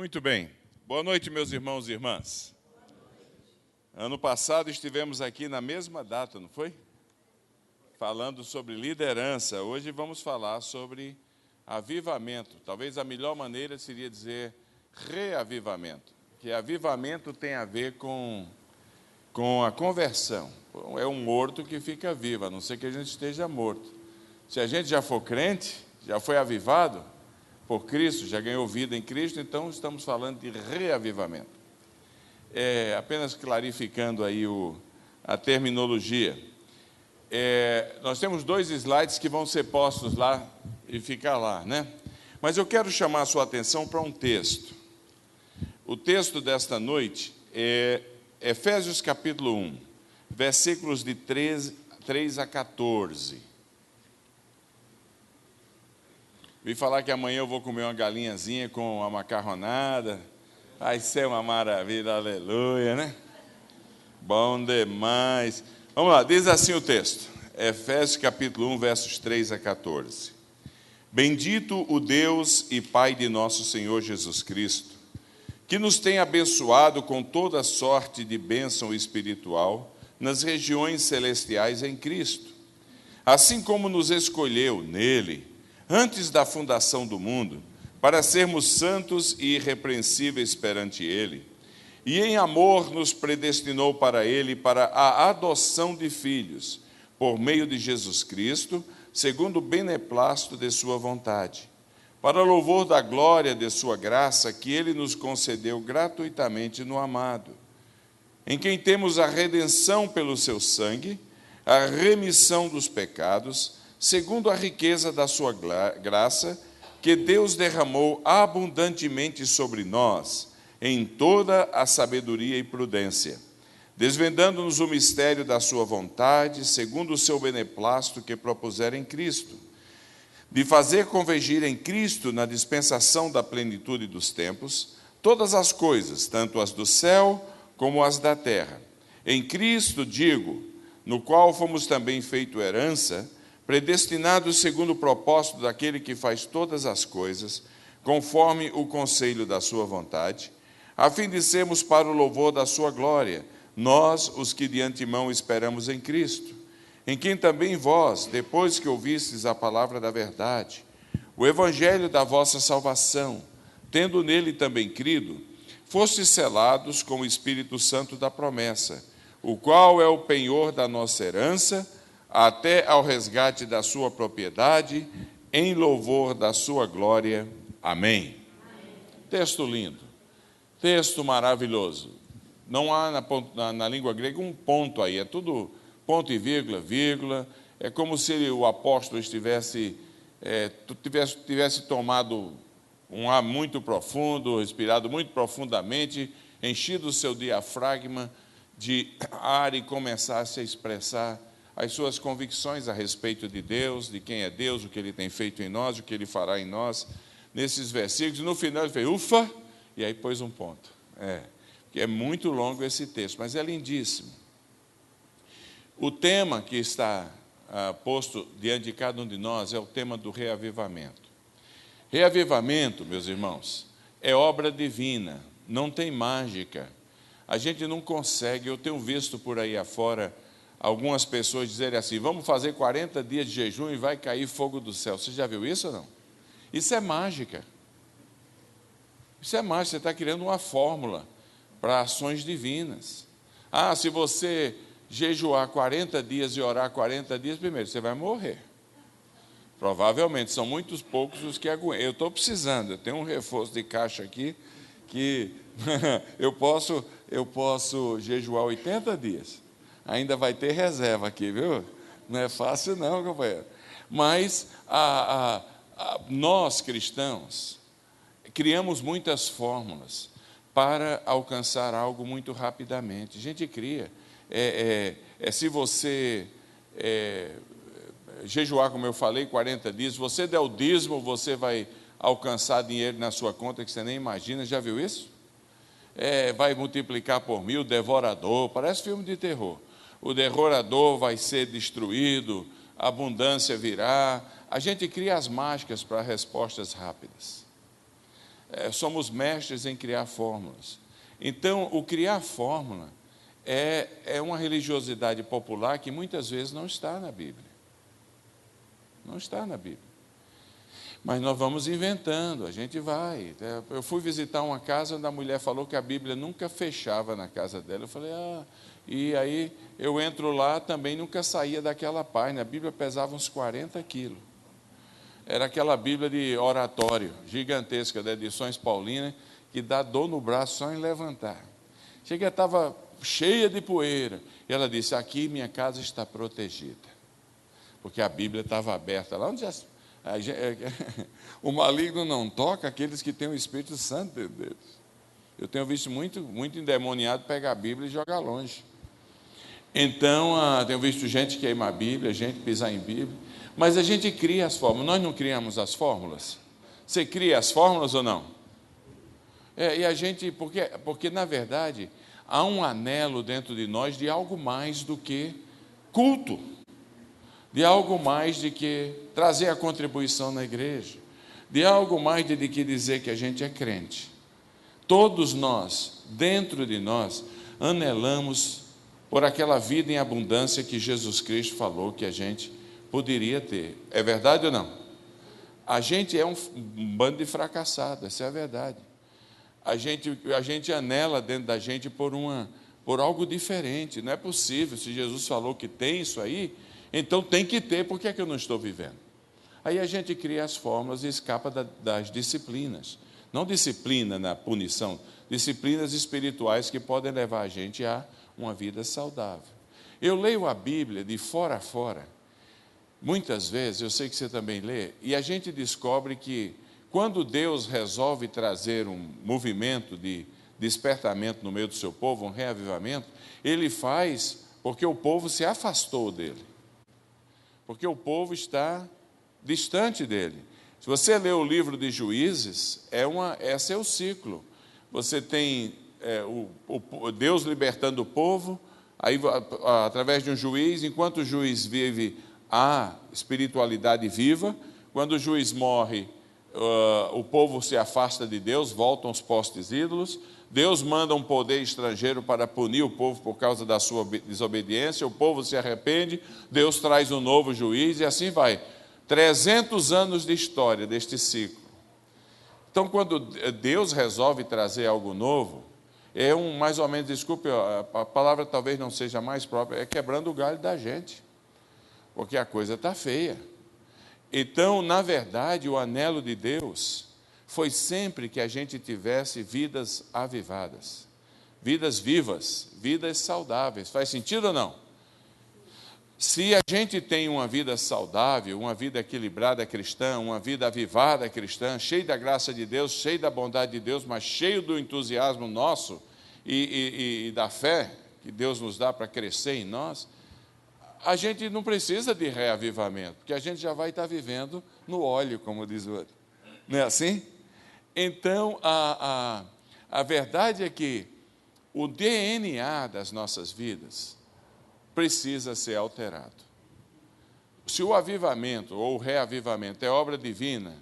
Muito bem. Boa noite, meus irmãos e irmãs. Ano passado estivemos aqui na mesma data, não foi? Falando sobre liderança. Hoje vamos falar sobre avivamento. Talvez a melhor maneira seria dizer reavivamento. Que avivamento tem a ver com a conversão. É um morto que fica vivo, a não ser que a gente esteja morto. Se a gente já for crente, já foi avivado por Cristo, já ganhou vida em Cristo, então estamos falando de reavivamento. Apenas clarificando aí a terminologia. Nós temos 2 slides que vão ser postos lá e ficar lá, né? Mas eu quero chamar a sua atenção para um texto. O texto desta noite é Efésios capítulo 1, versículos de 3 a 14. Vi falar que amanhã eu vou comer uma galinhazinha com uma macarronada. Vai ser uma maravilha, aleluia, né? Bom demais. Vamos lá, diz assim o texto. Efésios capítulo 1, versos 3 a 14. Bendito o Deus e Pai de nosso Senhor Jesus Cristo, que nos tem abençoado com toda sorte de bênção espiritual nas regiões celestiais em Cristo, assim como nos escolheu nele, antes da fundação do mundo, para sermos santos e irrepreensíveis perante ele, e em amor nos predestinou para ele, para a adoção de filhos, por meio de Jesus Cristo, segundo o beneplácito de sua vontade, para louvor da glória de sua graça, que ele nos concedeu gratuitamente no amado, em quem temos a redenção pelo seu sangue, a remissão dos pecados, segundo a riqueza da sua graça, que Deus derramou abundantemente sobre nós, em toda a sabedoria e prudência, desvendando-nos o mistério da sua vontade, segundo o seu beneplácito que propusera em Cristo, de fazer convergir em Cristo, na dispensação da plenitude dos tempos, todas as coisas, tanto as do céu como as da terra. Em Cristo, digo, no qual fomos também feito herança, predestinados segundo o propósito daquele que faz todas as coisas, conforme o conselho da sua vontade, a fim de sermos para o louvor da sua glória, nós, os que de antemão esperamos em Cristo, em quem também vós, depois que ouvistes a palavra da verdade, o evangelho da vossa salvação, tendo nele também crido, fostes selados com o Espírito Santo da promessa, o qual é o penhor da nossa herança, até ao resgate da sua propriedade, em louvor da sua glória. Amém. Texto lindo, texto maravilhoso. Não há na língua grega um ponto aí, é tudo ponto e vírgula, vírgula. É como se o apóstolo tivesse tomado um ar muito profundo, respirado muito profundamente, enchido o seu diafragma de ar e começasse a expressar as suas convicções a respeito de Deus, de quem é Deus, o que Ele tem feito em nós, o que Ele fará em nós, nesses versículos. No final ele fez, ufa, e aí pôs um ponto. Porque é muito longo esse texto, mas é lindíssimo. O tema que está posto diante de cada um de nós é o tema do reavivamento. Reavivamento, meus irmãos, é obra divina, não tem mágica. A gente não consegue, eu tenho visto por aí afora, algumas pessoas dizerem assim, vamos fazer 40 dias de jejum e vai cair fogo do céu. Você já viu isso ou não? Isso é mágica. Isso é mágica, você está criando uma fórmula para ações divinas. Se você jejuar 40 dias e orar 40 dias, primeiro, você vai morrer. Provavelmente, são muitos poucos os que aguentam. Eu estou precisando, eu tenho um reforço de caixa aqui, que eu posso jejuar 80 dias. Ainda vai ter reserva aqui, viu? Não é fácil não, companheiro. Mas nós, cristãos, criamos muitas fórmulas para alcançar algo muito rapidamente. A gente cria. Se você jejuar, como eu falei, 40 dias, se você der o dízimo, você vai alcançar dinheiro na sua conta que você nem imagina. Já viu isso? Vai multiplicar por 1000, devorador, parece filme de terror. O devorador vai ser destruído, a abundância virá. A gente cria as mágicas para respostas rápidas. somos mestres em criar fórmulas. Então, o criar fórmula é uma religiosidade popular que muitas vezes não está na Bíblia. Não está na Bíblia. Mas nós vamos inventando, a gente vai. Eu fui visitar uma casa onde a mulher falou que a Bíblia nunca fechava na casa dela. Eu falei, e aí eu entro lá, também nunca saía daquela página. A Bíblia pesava uns 40 quilos. Era aquela Bíblia de oratório, gigantesca, da Edições Paulinas, que dá dor no braço só em levantar. Chega, estava cheia de poeira. E ela disse, aqui minha casa está protegida. Porque a Bíblia estava aberta lá onde o maligno não toca aqueles que têm o Espírito Santo dentro deles. Eu tenho visto muito endemoniado pegar a Bíblia e jogar longe. Então, tenho visto gente queimar a Bíblia, gente pisar em Bíblia, mas a gente cria as fórmulas. Nós não criamos as fórmulas? Você cria as fórmulas ou não? E a gente, porque na verdade, há um anelo dentro de nós de algo mais do que culto, de algo mais de que trazer a contribuição na igreja, de algo mais de que dizer que a gente é crente. Todos nós, dentro de nós, anelamos por aquela vida em abundância que Jesus Cristo falou que a gente poderia ter. É verdade ou não? A gente é um bando de fracassados, essa é a verdade. A gente anela dentro da gente por algo diferente. Não é possível, se Jesus falou que tem isso aí, então tem que ter, por que é que eu não estou vivendo? Aí a gente cria as fórmulas e escapa das disciplinas. Não disciplina na punição, disciplinas espirituais que podem levar a gente a uma vida saudável. Eu leio a Bíblia de fora a fora, muitas vezes, eu sei que você também lê, e a gente descobre que quando Deus resolve trazer um movimento de despertamento no meio do seu povo, um reavivamento, Ele faz porque o povo se afastou dele. Porque o povo está distante dele. Se você ler o livro de Juízes, esse é o ciclo. Você tem Deus libertando o povo, aí através de um juiz, enquanto o juiz vive, há espiritualidade viva. Quando o juiz morre, o povo se afasta de Deus, voltam aos postes ídolos. Deus manda um poder estrangeiro para punir o povo por causa da sua desobediência, o povo se arrepende, Deus traz um novo juiz e assim vai. 300 anos de história deste ciclo. Então, quando Deus resolve trazer algo novo, mais ou menos, desculpe, a palavra talvez não seja mais própria, é quebrando o galho da gente, porque a coisa está feia. Então, na verdade, o anelo de Deus foi sempre que a gente tivesse vidas avivadas, vidas vivas, vidas saudáveis. Faz sentido ou não? Se a gente tem uma vida saudável, uma vida equilibrada cristã, uma vida avivada cristã, cheia da graça de Deus, cheia da bondade de Deus, mas cheio do entusiasmo nosso e da fé que Deus nos dá para crescer em nós, a gente não precisa de reavivamento, porque a gente já vai estar vivendo no óleo, como diz o outro. Não é assim? Então, a verdade é que o DNA das nossas vidas precisa ser alterado. Se o avivamento ou o reavivamento é obra divina,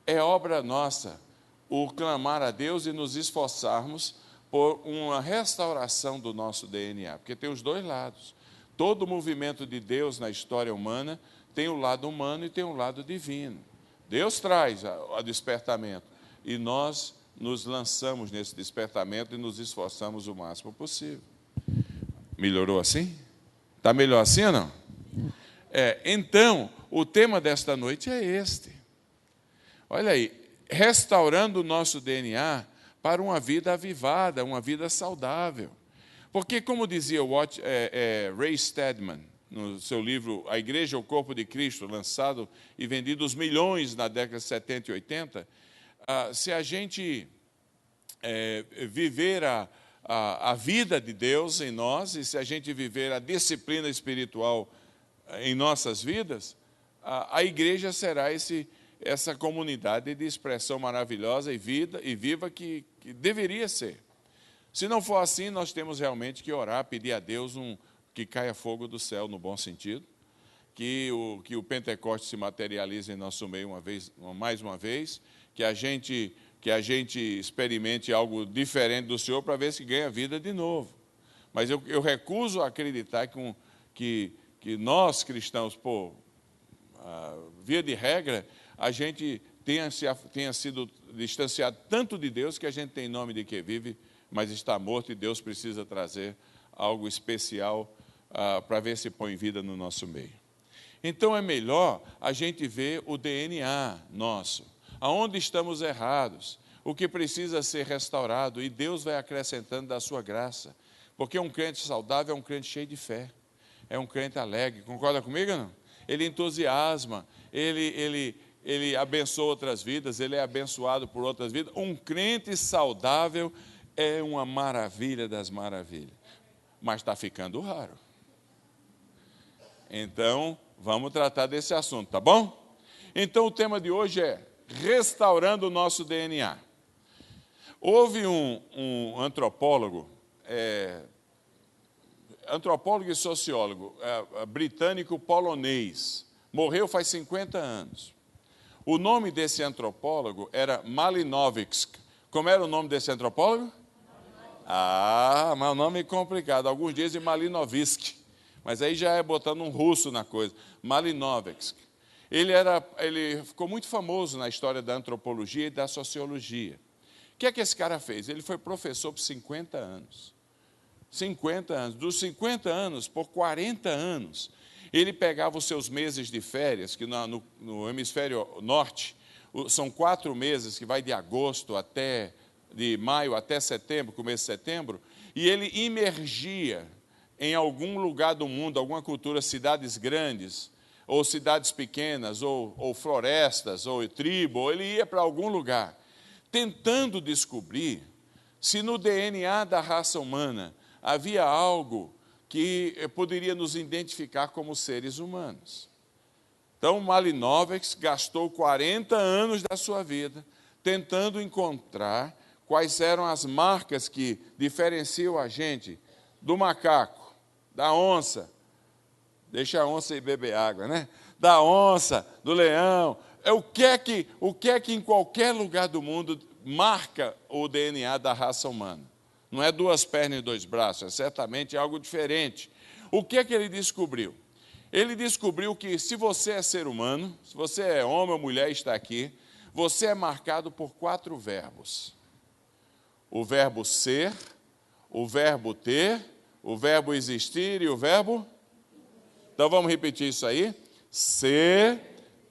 é obra nossa o clamar a Deus e nos esforçarmos por uma restauração do nosso DNA, porque tem os dois lados. Todo movimento de Deus na história humana tem o lado humano e tem o lado divino. Deus traz o despertamento e nós nos lançamos nesse despertamento e nos esforçamos o máximo possível. Melhorou assim? Está melhor assim ou não? Então, o tema desta noite é este. Olha aí, restaurando o nosso DNA para uma vida avivada, uma vida saudável. Porque, como dizia Ray Stedman, no seu livro A Igreja, o Corpo de Cristo, lançado e vendido os milhões na década de 70 e 80, se a gente viver a vida de Deus em nós, e se a gente viver a disciplina espiritual em nossas vidas, a igreja será essa comunidade de expressão maravilhosa e viva que deveria ser. Se não for assim, nós temos realmente que orar, pedir a Deus que caia fogo do céu, no bom sentido, que o Pentecoste se materialize em nosso meio mais uma vez, que que a gente experimente algo diferente do Senhor para ver se ganha vida de novo. Mas eu recuso a acreditar que nós cristãos, via de regra, a gente tenha sido distanciado tanto de Deus que a gente tem nome de que vive, mas está morto, e Deus precisa trazer algo especial para ver se põe vida no nosso meio. Então é melhor a gente ver o DNA nosso, aonde estamos errados, o que precisa ser restaurado, e Deus vai acrescentando da sua graça, porque um crente saudável é um crente cheio de fé, é um crente alegre. Concorda comigo ou não? Ele entusiasma, ele abençoa outras vidas, ele é abençoado por outras vidas. Um crente saudável é uma maravilha das maravilhas, mas está ficando raro. Então, vamos tratar desse assunto, tá bom? Então, o tema de hoje é restaurando o nosso DNA. Houve um antropólogo e sociólogo britânico-polonês, morreu faz 50 anos. O nome desse antropólogo era Malinowski. Como era o nome desse antropólogo? Mas o nome é complicado. Alguns dizem Malinovski, mas aí já é botando um russo na coisa. Malinowski. Ele ficou muito famoso na história da antropologia e da sociologia. O que é que esse cara fez? Ele foi professor por 50 anos. 50 anos. Dos 50 anos, por 40 anos, ele pegava os seus meses de férias, que no hemisfério norte são 4 meses, que vai de maio até setembro, começo de setembro, e ele imergia em algum lugar do mundo, alguma cultura, cidades grandes, ou cidades pequenas, ou florestas, ou tribo, ou ele ia para algum lugar, tentando descobrir se no DNA da raça humana havia algo que poderia nos identificar como seres humanos. Então, Malinowski gastou 40 anos da sua vida tentando encontrar quais eram as marcas que diferenciam a gente do macaco, da onça, deixa a onça ir beber água, né? Da onça, do leão. O que é que em qualquer lugar do mundo marca o DNA da raça humana? Não é 2 pernas e 2 braços, é certamente algo diferente. O que é que ele descobriu? Ele descobriu que se você é ser humano, se você é homem ou mulher e está aqui, você é marcado por 4 verbos. O verbo ser, o verbo ter, o verbo existir e o verbo... Então vamos repetir isso aí? Ser,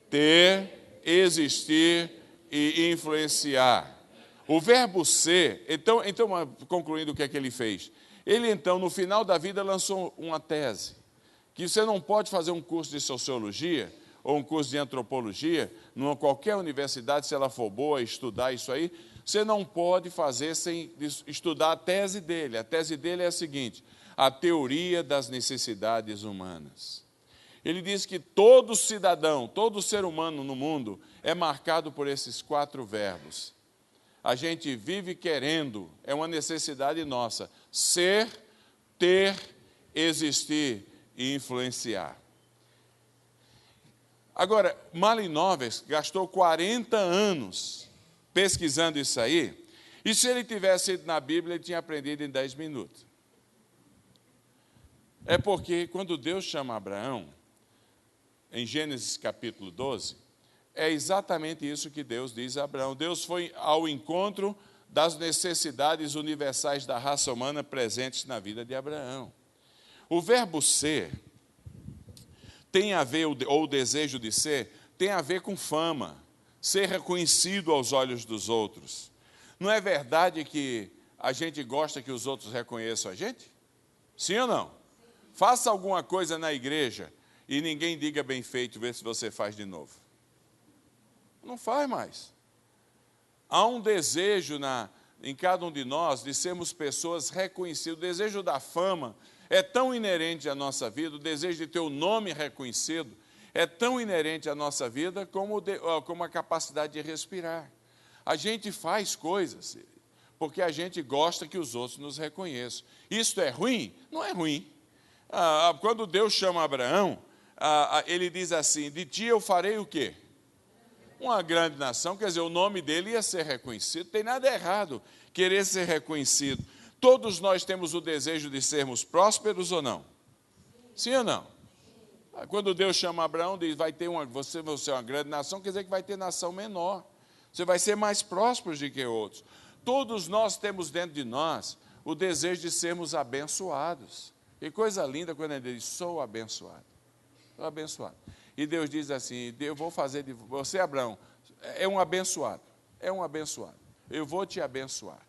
ter, existir e influenciar. O verbo ser, então concluindo o que é que ele fez? Ele então, no final da vida, lançou uma tese, que você não pode fazer um curso de sociologia ou um curso de antropologia, numa qualquer universidade, se ela for boa, estudar isso aí, você não pode fazer sem estudar a tese dele. A tese dele é a seguinte: a teoria das necessidades humanas. Ele diz que todo cidadão, todo ser humano no mundo é marcado por esses 4 verbos. A gente vive querendo, é uma necessidade nossa, ser, ter, existir e influenciar. Agora, Malinowski gastou 40 anos pesquisando isso aí, e se ele tivesse ido na Bíblia, ele tinha aprendido em 10 minutos. É porque quando Deus chama Abraão, em Gênesis capítulo 12, é exatamente isso que Deus diz a Abraão. Deus foi ao encontro das necessidades universais da raça humana presentes na vida de Abraão. O verbo ser tem a ver, ou o desejo de ser, tem a ver com fama, ser reconhecido aos olhos dos outros. Não é verdade que a gente gosta que os outros reconheçam a gente? Sim ou não? Faça alguma coisa na igreja e ninguém diga bem feito, vê se você faz de novo. Não faz mais. Há um desejo em cada um de nós de sermos pessoas reconhecidas. O desejo da fama é tão inerente à nossa vida, o desejo de ter o nome reconhecido é tão inerente à nossa vida como a capacidade de respirar. A gente faz coisas porque a gente gosta que os outros nos reconheçam. Isso é ruim? Não é ruim. Quando Deus chama Abraão, ele diz assim: de ti eu farei o quê? Uma grande nação, quer dizer, o nome dele ia ser reconhecido. Não tem nada errado querer ser reconhecido. Todos nós temos o desejo de sermos prósperos ou não? Sim ou não? Quando Deus chama Abraão, diz, você vai ser uma grande nação, quer dizer que vai ter nação menor. Você vai ser mais próspero do que outros. Todos nós temos dentro de nós o desejo de sermos abençoados. E coisa linda quando ele diz, sou abençoado. Sou abençoado. E Deus diz assim, eu vou fazer de você, Abraão, é um abençoado. É um abençoado. Eu vou te abençoar.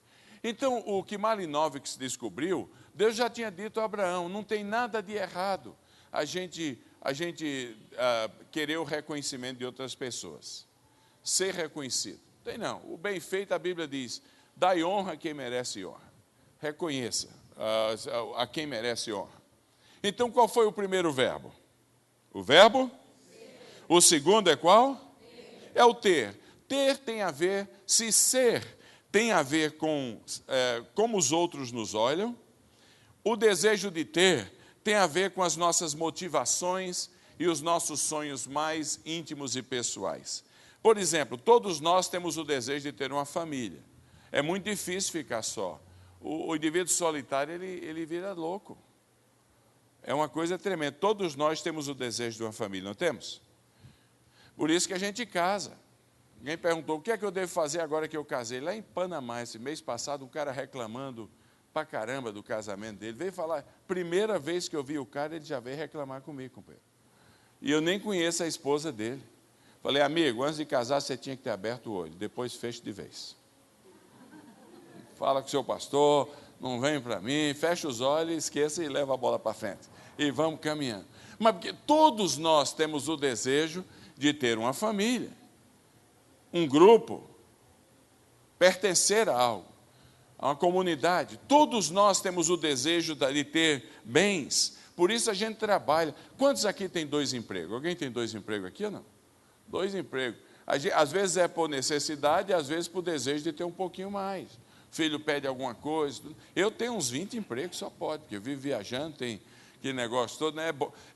Então, o que Malinovic descobriu, Deus já tinha dito a Abraão, não tem nada de errado a gente querer o reconhecimento de outras pessoas. Ser reconhecido. Tem não. O bem feito, a Bíblia diz, dai honra a quem merece honra. Reconheça a quem merece honra. Então, qual foi o primeiro verbo? O verbo? O segundo é qual? É o ter. Ter tem a ver, se ser tem a ver com como os outros nos olham. O desejo de ter tem a ver com as nossas motivações e os nossos sonhos mais íntimos e pessoais. Por exemplo, todos nós temos o desejo de ter uma família. É muito difícil ficar só. O indivíduo solitário, ele vira louco. É uma coisa tremenda. Todos nós temos o desejo de uma família, não temos? Por isso que a gente casa. Alguém perguntou, o que é que eu devo fazer agora que eu casei? Lá em Panamá, esse mês passado, um cara reclamando pra caramba do casamento dele. Veio falar, primeira vez que eu vi o cara, ele já veio reclamar comigo, companheiro. E eu nem conheço a esposa dele. Falei, amigo, antes de casar, você tinha que ter aberto o olho, depois fecha de vez. Fala com o seu pastor, não vem para mim, fecha os olhos, esqueça e leva a bola para frente. E vamos caminhando. Mas porque todos nós temos o desejo de ter uma família, um grupo, pertencer a algo, a uma comunidade. Todos nós temos o desejo de ter bens, por isso a gente trabalha. Quantos aqui tem 2 empregos? Alguém tem 2 empregos aqui ou não? 2 empregos. Às vezes é por necessidade, às vezes por desejo de ter um pouquinho mais. O filho pede alguma coisa. Eu tenho uns 20 empregos, só pode, porque eu vivo viajando, tem aquele negócio todo.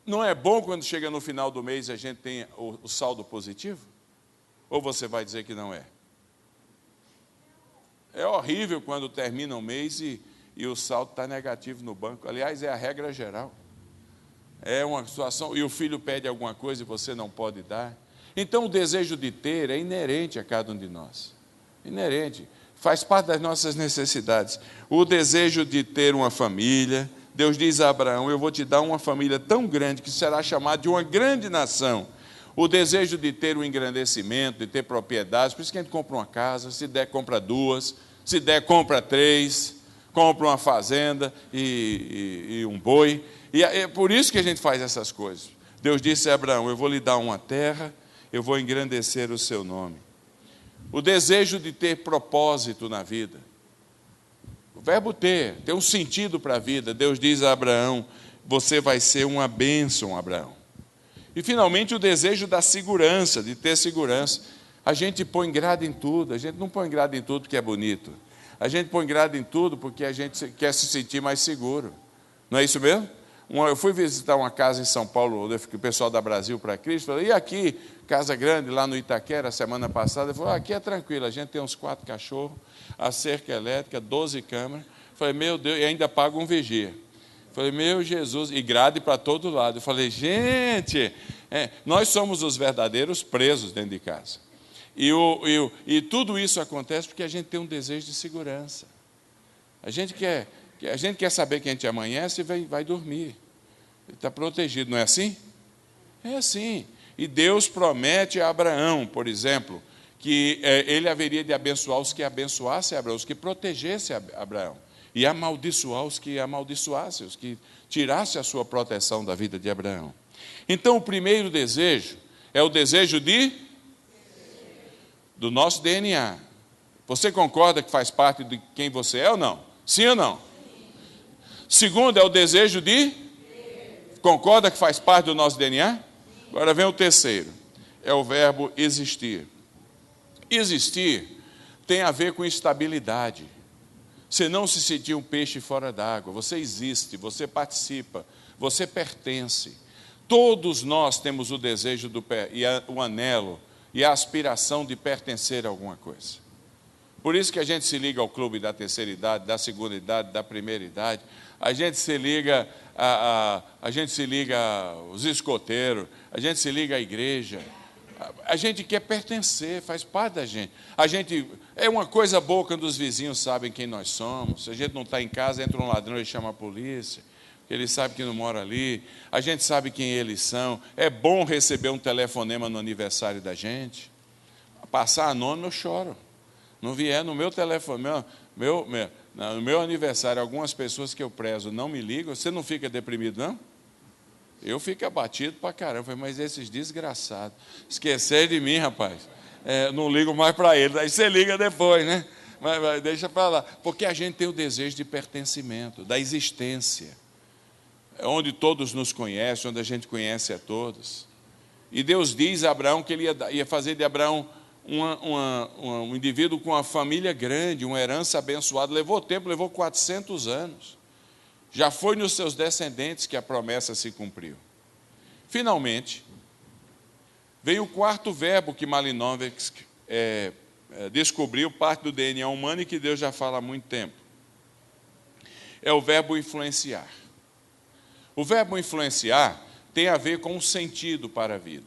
Não é bom quando chega no final do mês e a gente tem o saldo positivo? Ou você vai dizer que não é? É horrível quando termina o mês e o saldo está negativo no banco. Aliás, é a regra geral. É uma situação, e o filho pede alguma coisa e você não pode dar. Então, o desejo de ter é inerente a cada um de nós. Inerente. Faz parte das nossas necessidades. O desejo de ter uma família. Deus diz a Abraão, eu vou te dar uma família tão grande que será chamada de uma grande nação. O desejo de ter um engrandecimento, de ter propriedades. Por isso que a gente compra uma casa, se der, compra 2. Se der, compra 3. Compra uma fazenda e um boi. E é por isso que a gente faz essas coisas. Deus disse a Abraão, eu vou lhe dar uma terra, eu vou engrandecer o seu nome. O desejo de ter propósito na vida. O verbo ter, tem um sentido para a vida. Deus diz a Abraão, você vai ser uma bênção, Abraão. E finalmente o desejo da segurança, de ter segurança. A gente põe grade em tudo, a gente não põe grade em tudo porque é bonito. A gente põe grade em tudo porque a gente quer se sentir mais seguro. Não é isso mesmo? Eu fui visitar uma casa em São Paulo, o pessoal da Brasil para Cristo, falei, e aqui, casa grande, lá no Itaquera, semana passada, ele falou, aqui é tranquilo, a gente tem uns 4 cachorros, a cerca elétrica, 12 câmeras. Falei, meu Deus, e ainda paga um vigia. Falei, meu Jesus, e grade para todo lado. Eu falei, gente, nós somos os verdadeiros presos dentro de casa. E tudo isso acontece porque a gente tem um desejo de segurança. A gente quer saber que a gente amanhece e vai dormir. Está protegido, não é assim? É assim. E Deus promete a Abraão, por exemplo, que ele haveria de abençoar os que abençoassem Abraão, os que protegessem Abraão. E amaldiçoar os que amaldiçoassem, os que tirassem a sua proteção da vida de Abraão. Então, o primeiro desejo é o desejo do nosso DNA. Você concorda que faz parte de quem você é ou não? Sim ou não? Segundo, é o desejo concorda que faz parte do nosso DNA? Agora vem o terceiro. É o verbo existir. Existir tem a ver com estabilidade. Você não se sentir um peixe fora d'água. Você existe, você participa, você pertence. Todos nós temos o desejo e o anelo e a aspiração de pertencer a alguma coisa. Por isso que a gente se liga ao clube da terceira idade, da segunda idade, da primeira idade. A gente se liga aos escoteiros, a gente se liga à igreja. A gente quer pertencer, faz parte da gente. É uma coisa boa quando os vizinhos sabem quem nós somos. Se a gente não está em casa, entra um ladrão e chama a polícia. Ele sabe que não mora ali. A gente sabe quem eles são. É bom receber um telefonema no aniversário da gente. Passar anônimo, eu choro. Não vier no meu telefone, no meu aniversário, algumas pessoas que eu prezo não me ligam. Você não fica deprimido, não? Eu fico abatido pra caramba. Mas esses desgraçados esqueceram de mim, rapaz. Não ligo mais para eles. Aí você liga depois, né? Mas deixa para lá. Porque a gente tem o desejo de pertencimento, da existência. É onde todos nos conhecem, onde a gente conhece a todos. E Deus diz a Abraão que ele ia fazer de Abraão um indivíduo com uma família grande, uma herança abençoada. Levou tempo, levou 400 anos. Já foi nos seus descendentes que a promessa se cumpriu. Finalmente, veio o quarto verbo que Malinowski descobriu, parte do DNA humano e que Deus já fala há muito tempo. É o verbo influenciar. O verbo influenciar tem a ver com o sentido para a vida.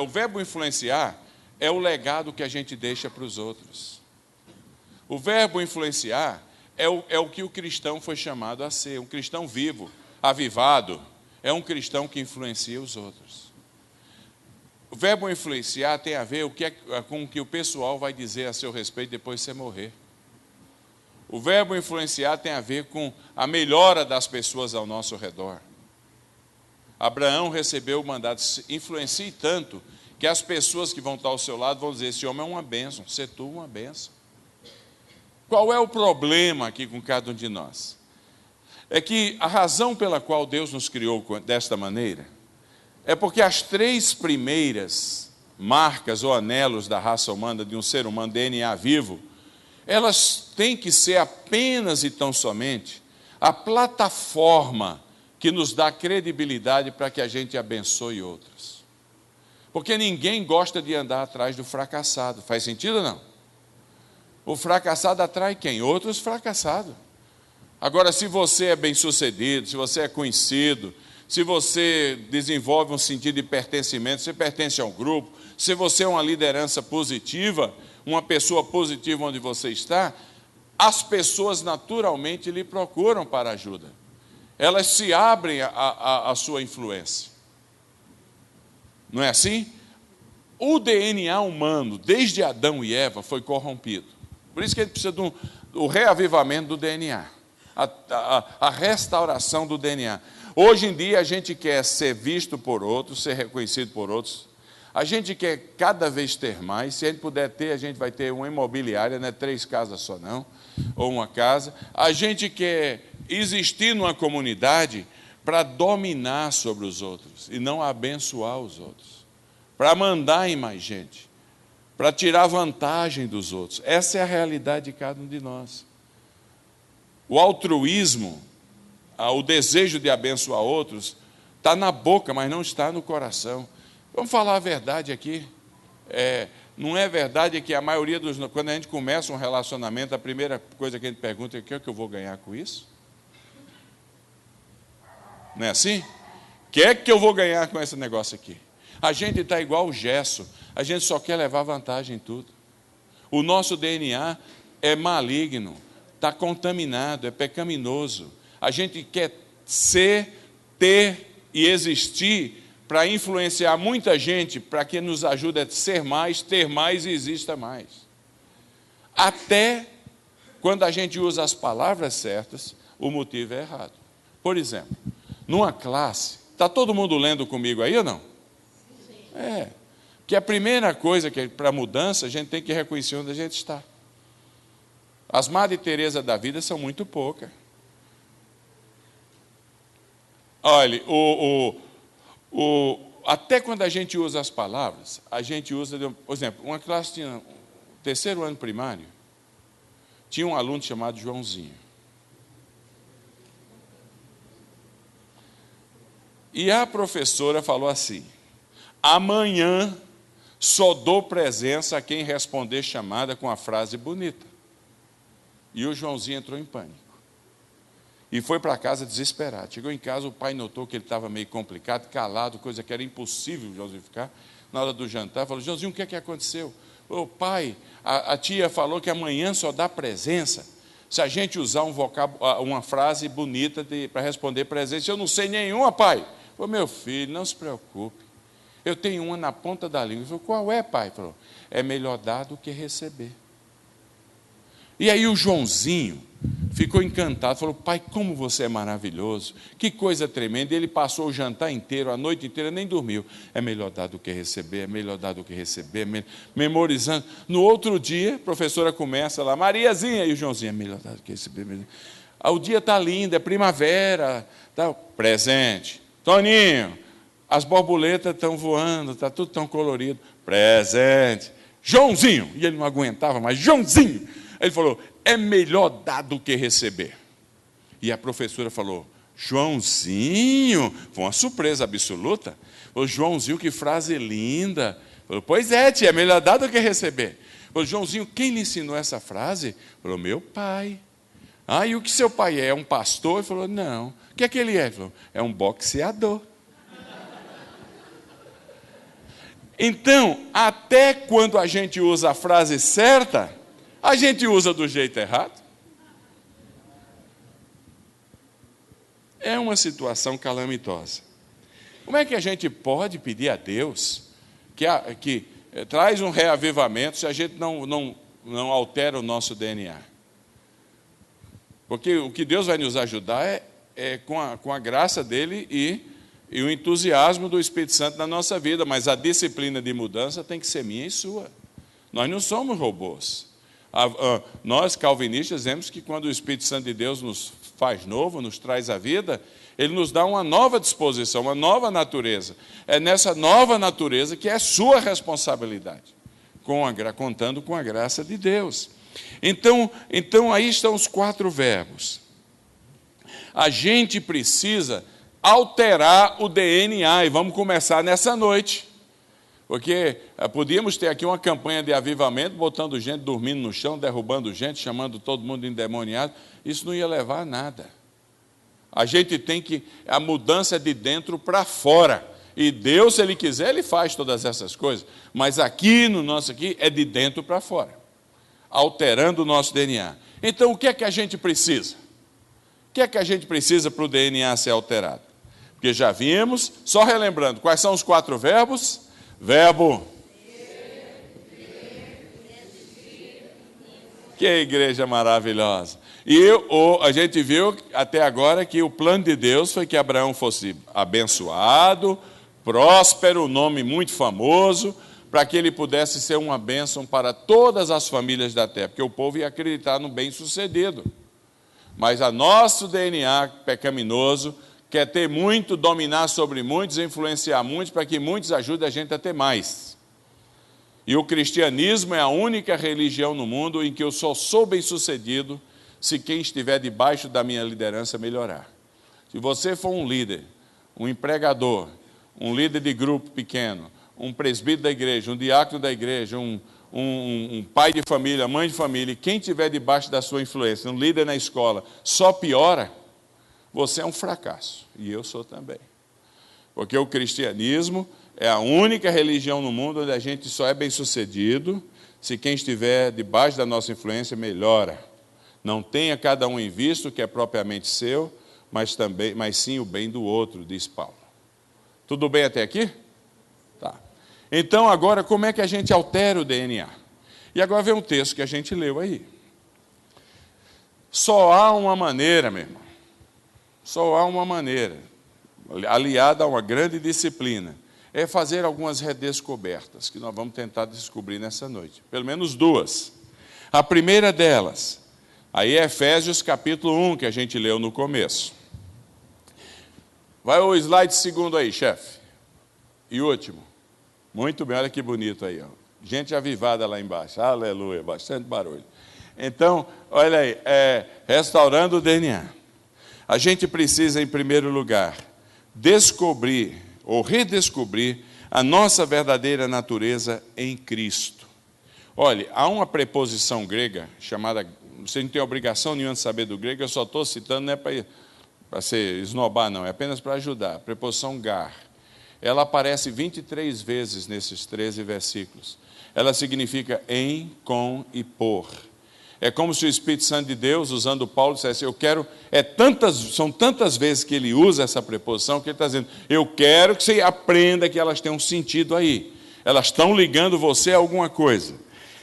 O verbo influenciar é o legado que a gente deixa para os outros. O verbo influenciar é o que o cristão foi chamado a ser. Um cristão vivo, avivado, é um cristão que influencia os outros. O verbo influenciar tem a ver com o que o pessoal vai dizer a seu respeito depois de você morrer. O verbo influenciar tem a ver com a melhora das pessoas ao nosso redor. Abraão recebeu o mandato, influencie tanto, que as pessoas que vão estar ao seu lado vão dizer, esse homem é uma bênção, ser tu uma bênção. Qual é o problema aqui com cada um de nós? É que a razão pela qual Deus nos criou desta maneira, é porque as 3 primeiras marcas ou anelos da raça humana, de um ser humano, DNA vivo, elas têm que ser apenas e tão somente a plataforma que nos dá credibilidade para que a gente abençoe outros. Porque ninguém gosta de andar atrás do fracassado. Faz sentido ou não? O fracassado atrai quem? Outros fracassados. Agora, se você é bem-sucedido, se você é conhecido, se você desenvolve um sentido de pertencimento, se pertence a um grupo, se você é uma liderança positiva, uma pessoa positiva onde você está, as pessoas naturalmente lhe procuram para ajuda. Elas se abrem à sua influência. Não é assim? O DNA humano, desde Adão e Eva, foi corrompido. Por isso que ele precisa do reavivamento do DNA, a restauração do DNA. Hoje em dia a gente quer ser visto por outros, ser reconhecido por outros. A gente quer cada vez ter mais. Se a gente puder ter, a gente vai ter uma imobiliária, não é 3 casas só não, ou uma casa. A gente quer existir numa comunidade para dominar sobre os outros e não abençoar os outros, para mandar em mais gente, para tirar vantagem dos outros. Essa é a realidade de cada um de nós. O altruísmo, o desejo de abençoar outros, está na boca, mas não está no coração. Vamos falar a verdade aqui. Não é verdade que a maioria quando a gente começa um relacionamento, a primeira coisa que a gente pergunta é o que é que eu vou ganhar com isso? Não é assim? O que é que eu vou ganhar com esse negócio aqui? A gente está igual o gesso, a gente só quer levar vantagem em tudo. O nosso DNA é maligno, está contaminado, é pecaminoso. A gente quer ser, ter e existir para influenciar muita gente, para que nos ajude a ser mais, ter mais e exista mais. Até quando a gente usa as palavras certas, o motivo é errado. Por exemplo, numa classe, está todo mundo lendo comigo aí ou não? Que a primeira coisa que para mudança, a gente tem que reconhecer onde a gente está. As Madre Teresa da vida são muito poucas. Olha, até quando a gente usa as palavras, a gente usa, por exemplo, uma classe tinha 3º ano primário, tinha um aluno chamado Joãozinho. E a professora falou assim, Amanhã só dou presença a quem responder chamada com a frase bonita. E o Joãozinho entrou em pânico. E foi para casa desesperado. Chegou em casa, o pai notou que ele estava meio complicado, calado, coisa que era impossível o Joãozinho ficar. Na hora do jantar, falou: Joãozinho, o que é que aconteceu? Ô pai, a tia falou que amanhã só dá presença se a gente usar uma frase bonita para responder presença. Eu não sei nenhuma, pai. Falou: meu filho, não se preocupe. Eu tenho uma na ponta da língua. Ele falou: qual é, pai? Ele falou: é melhor dar do que receber. E aí o Joãozinho ficou encantado, falou: pai, como você é maravilhoso, que coisa tremenda. E ele passou o jantar inteiro, a noite inteira, nem dormiu. É melhor dar do que receber, é melhor dar do que receber, memorizando. No outro dia, a professora começa lá: Mariazinha, e o Joãozinho: é melhor dar do que receber. O dia está lindo, é primavera, tá, presente. Toninho, as borboletas estão voando, está tudo tão colorido, presente. Joãozinho, e ele não aguentava mais: Joãozinho. Ele falou: é melhor dar do que receber. E a professora falou: Joãozinho, foi uma surpresa absoluta. Falou: Joãozinho, que frase linda. Falou: pois é, tia, é melhor dar do que receber. Falou: Joãozinho, quem lhe ensinou essa frase? Falou: meu pai. Ah, e o que seu pai é? É um pastor? Ele falou: não. O que é que ele é? Ele falou: é um boxeador. Então, até quando a gente usa a frase certa, a gente usa do jeito errado. É uma situação calamitosa. Como é que a gente pode pedir a Deus que traz um reavivamento se a gente não altera o nosso DNA? Porque o que Deus vai nos ajudar é com a graça dele e o entusiasmo do Espírito Santo na nossa vida, mas a disciplina de mudança tem que ser minha e sua. Nós não somos robôs. Nós, calvinistas, dizemos que quando o Espírito Santo de Deus nos faz novo, nos traz a vida, ele nos dá uma nova disposição, uma nova natureza. É nessa nova natureza que é sua responsabilidade, contando com a graça de Deus. Então aí estão os 4 verbos. A gente precisa alterar o DNA, e vamos começar nessa noite. Porque podíamos ter aqui uma campanha de avivamento, botando gente dormindo no chão, derrubando gente, chamando todo mundo de endemoniado. Isso não ia levar a nada. A gente tem a mudança de dentro para fora. E Deus, se Ele quiser, Ele faz todas essas coisas. Mas aqui, no nosso aqui, é de dentro para fora. Alterando o nosso DNA. Então, o que é que a gente precisa? O que é que a gente precisa para o DNA ser alterado? Porque já vimos, só relembrando, quais são os 4 verbos? Verbo. Que igreja maravilhosa. E a gente viu até agora que o plano de Deus foi que Abraão fosse abençoado, próspero, um nome muito famoso, para que ele pudesse ser uma bênção para todas as famílias da terra, porque o povo ia acreditar no bem-sucedido. Mas a nosso DNA pecaminoso quer ter muito, dominar sobre muitos, influenciar muitos, para que muitos ajudem a gente a ter mais. E o cristianismo é a única religião no mundo em que eu só sou bem-sucedido se quem estiver debaixo da minha liderança melhorar. Se você for um líder, um empregador, um líder de grupo pequeno, um presbítero da igreja, um diácono da igreja, um pai de família, mãe de família, e quem estiver debaixo da sua influência, um líder na escola, só piora, você é um fracasso, e eu sou também. Porque o cristianismo é a única religião no mundo onde a gente só é bem-sucedido se quem estiver debaixo da nossa influência melhora. Não tenha cada um em vista o que é propriamente seu, mas sim o bem do outro, diz Paulo. Tudo bem até aqui? Tá. Então, agora, como é que a gente altera o DNA? E agora vem um texto que a gente leu aí. Só há uma maneira, meu irmão. Só há uma maneira, aliada a uma grande disciplina, é fazer algumas redescobertas, que nós vamos tentar descobrir nessa noite. Pelo menos 2. A primeira delas, aí é Efésios capítulo 1, que a gente leu no começo. Vai o slide segundo aí, chefe. E último. Muito bem, olha que bonito aí. Ó. Gente avivada lá embaixo. Aleluia, bastante barulho. Então, olha aí, restaurando o DNA. A gente precisa, em primeiro lugar, descobrir ou redescobrir a nossa verdadeira natureza em Cristo. Olhe, há uma preposição grega chamada, você não tem obrigação nenhuma de saber do grego, eu só estou citando, não é para ser esnobar, não, é apenas para ajudar. A preposição gar. Ela aparece 23 vezes nesses 13 versículos. Ela significa em, com e por. É como se o Espírito Santo de Deus, usando Paulo, dissesse, eu quero, são tantas vezes que ele usa essa preposição, que ele está dizendo, eu quero que você aprenda que elas têm um sentido aí. Elas estão ligando você a alguma coisa.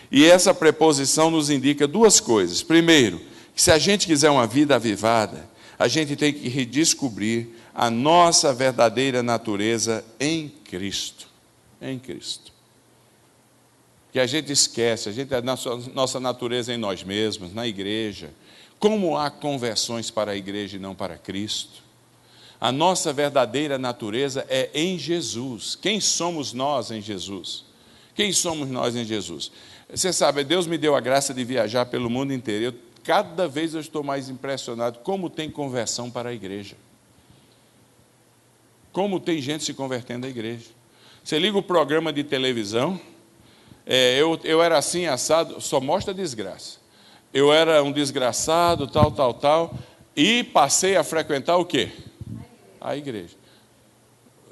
E essa preposição nos indica duas coisas. Primeiro, que se a gente quiser uma vida avivada, a gente tem que redescobrir a nossa verdadeira natureza em Cristo. Em Cristo. Que a gente esquece, a nossa natureza em nós mesmos, na igreja. Como há conversões para a igreja e não para Cristo? A nossa verdadeira natureza é em Jesus. Quem somos nós em Jesus? Quem somos nós em Jesus? Você sabe, Deus me deu a graça de viajar pelo mundo inteiro. Cada vez eu estou mais impressionado como tem conversão para a igreja. Como tem gente se convertendo à igreja. Você liga o programa de televisão, eu era assim, assado, só mostra desgraça. Eu era um desgraçado, tal, e passei a frequentar o quê? A igreja.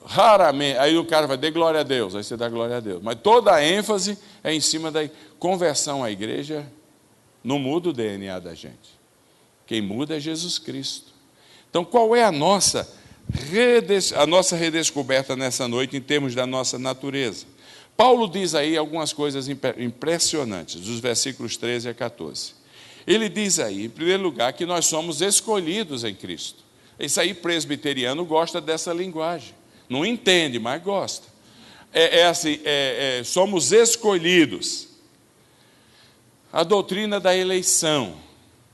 Raramente, aí o cara vai dar glória a Deus, aí você dá glória a Deus. Mas toda a ênfase é em cima da conversão à igreja, não muda o DNA da gente. Quem muda é Jesus Cristo. Então, qual é a nossa redescoberta nessa noite em termos da nossa natureza? Paulo diz aí algumas coisas impressionantes, dos versículos 13 a 14. Ele diz aí, em primeiro lugar, que nós somos escolhidos em Cristo. Isso aí, presbiteriano, gosta dessa linguagem. Não entende, mas gosta. Somos escolhidos. A doutrina da eleição.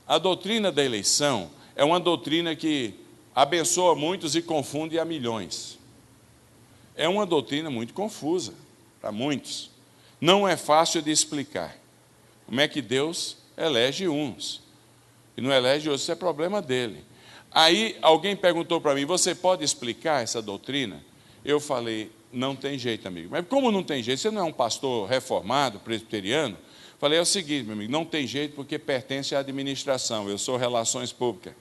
A doutrina da eleição é uma doutrina que abençoa muitos e confunde a milhões. É uma doutrina muito confusa para muitos. Não é fácil de explicar. Como é que Deus elege uns e não elege outros? Isso é problema dele. Aí alguém perguntou para mim, você pode explicar essa doutrina? Eu falei, não tem jeito, amigo. Mas como não tem jeito? Você não é um pastor reformado, presbiteriano? Falei, é o seguinte, meu amigo, não tem jeito porque pertence à administração, eu sou relações públicas.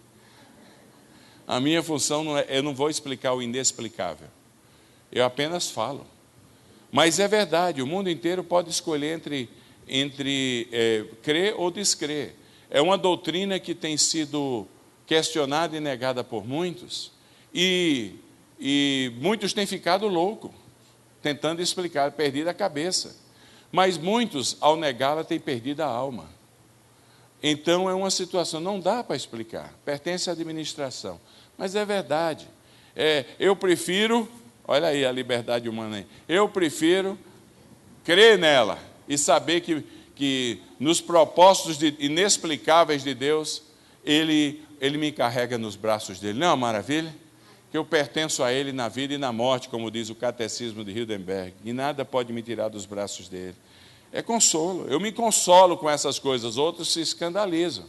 A minha função não é, eu não vou explicar o inexplicável. Eu apenas falo. Mas é verdade, o mundo inteiro pode escolher entre crer ou descrer. É uma doutrina que tem sido questionada e negada por muitos, e muitos têm ficado loucos, tentando explicar, perdido a cabeça. Mas muitos, ao negá-la, têm perdido a alma. Então é uma situação, não dá para explicar, pertence à administração. Mas é verdade. Eu prefiro, olha aí a liberdade humana aí, eu prefiro crer nela e saber que nos propósitos inexplicáveis de Deus, Ele me carrega nos braços dele. Não é uma maravilha? Que eu pertenço a Ele na vida e na morte, como diz o Catecismo de Heidelberg, e nada pode me tirar dos braços dele. É consolo, eu me consolo com essas coisas, outros se escandalizam,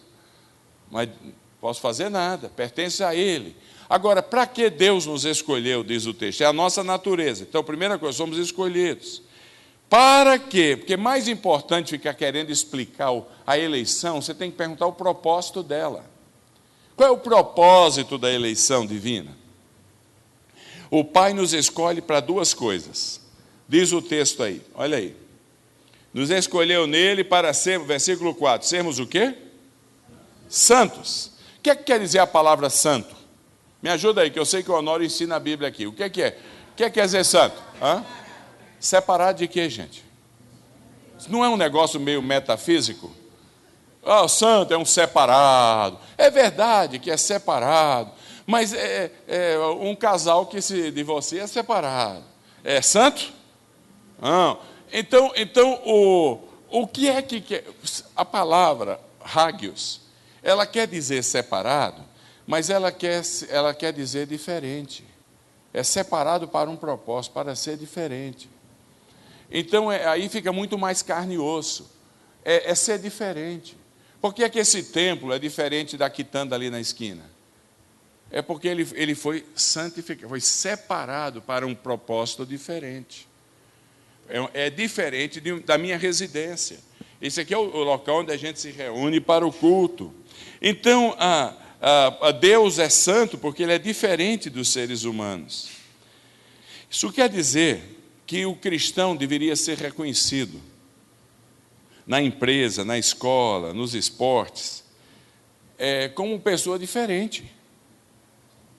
mas não posso fazer nada, pertence a Ele. Agora, para que Deus nos escolheu, diz o texto? É a nossa natureza. Então, primeira coisa, somos escolhidos. Para quê? Porque é mais importante ficar querendo explicar a eleição, você tem que perguntar o propósito dela. Qual é o propósito da eleição divina? O Pai nos escolhe para duas coisas. Diz o texto aí, olha aí. Nos escolheu nele para ser, versículo 4, sermos o quê? Santos. O que é que quer dizer a palavra santo? Me ajuda aí, que eu sei que o Honório ensina a Bíblia aqui. O que é que é? O que é que quer dizer santo? Separado de quê, gente? Isso não é um negócio meio metafísico? O santo é um separado. É verdade que é separado. Mas um casal que se divorcia é separado. É santo? Não. Então o que é que a palavra hagios, ela quer dizer separado, mas ela quer dizer diferente. É separado para um propósito, para ser diferente. Então aí fica muito mais carne e osso. É ser diferente. Por que é que esse templo é diferente da quitanda ali na esquina? Porque ele foi santificado, foi separado para um propósito diferente. é diferente da minha residência. Esse aqui é o local onde a gente se reúne para o culto. Então, Deus é santo porque Ele é diferente dos seres humanos. Isso quer dizer que o cristão deveria ser reconhecido na empresa, na escola, nos esportes, como pessoa diferente.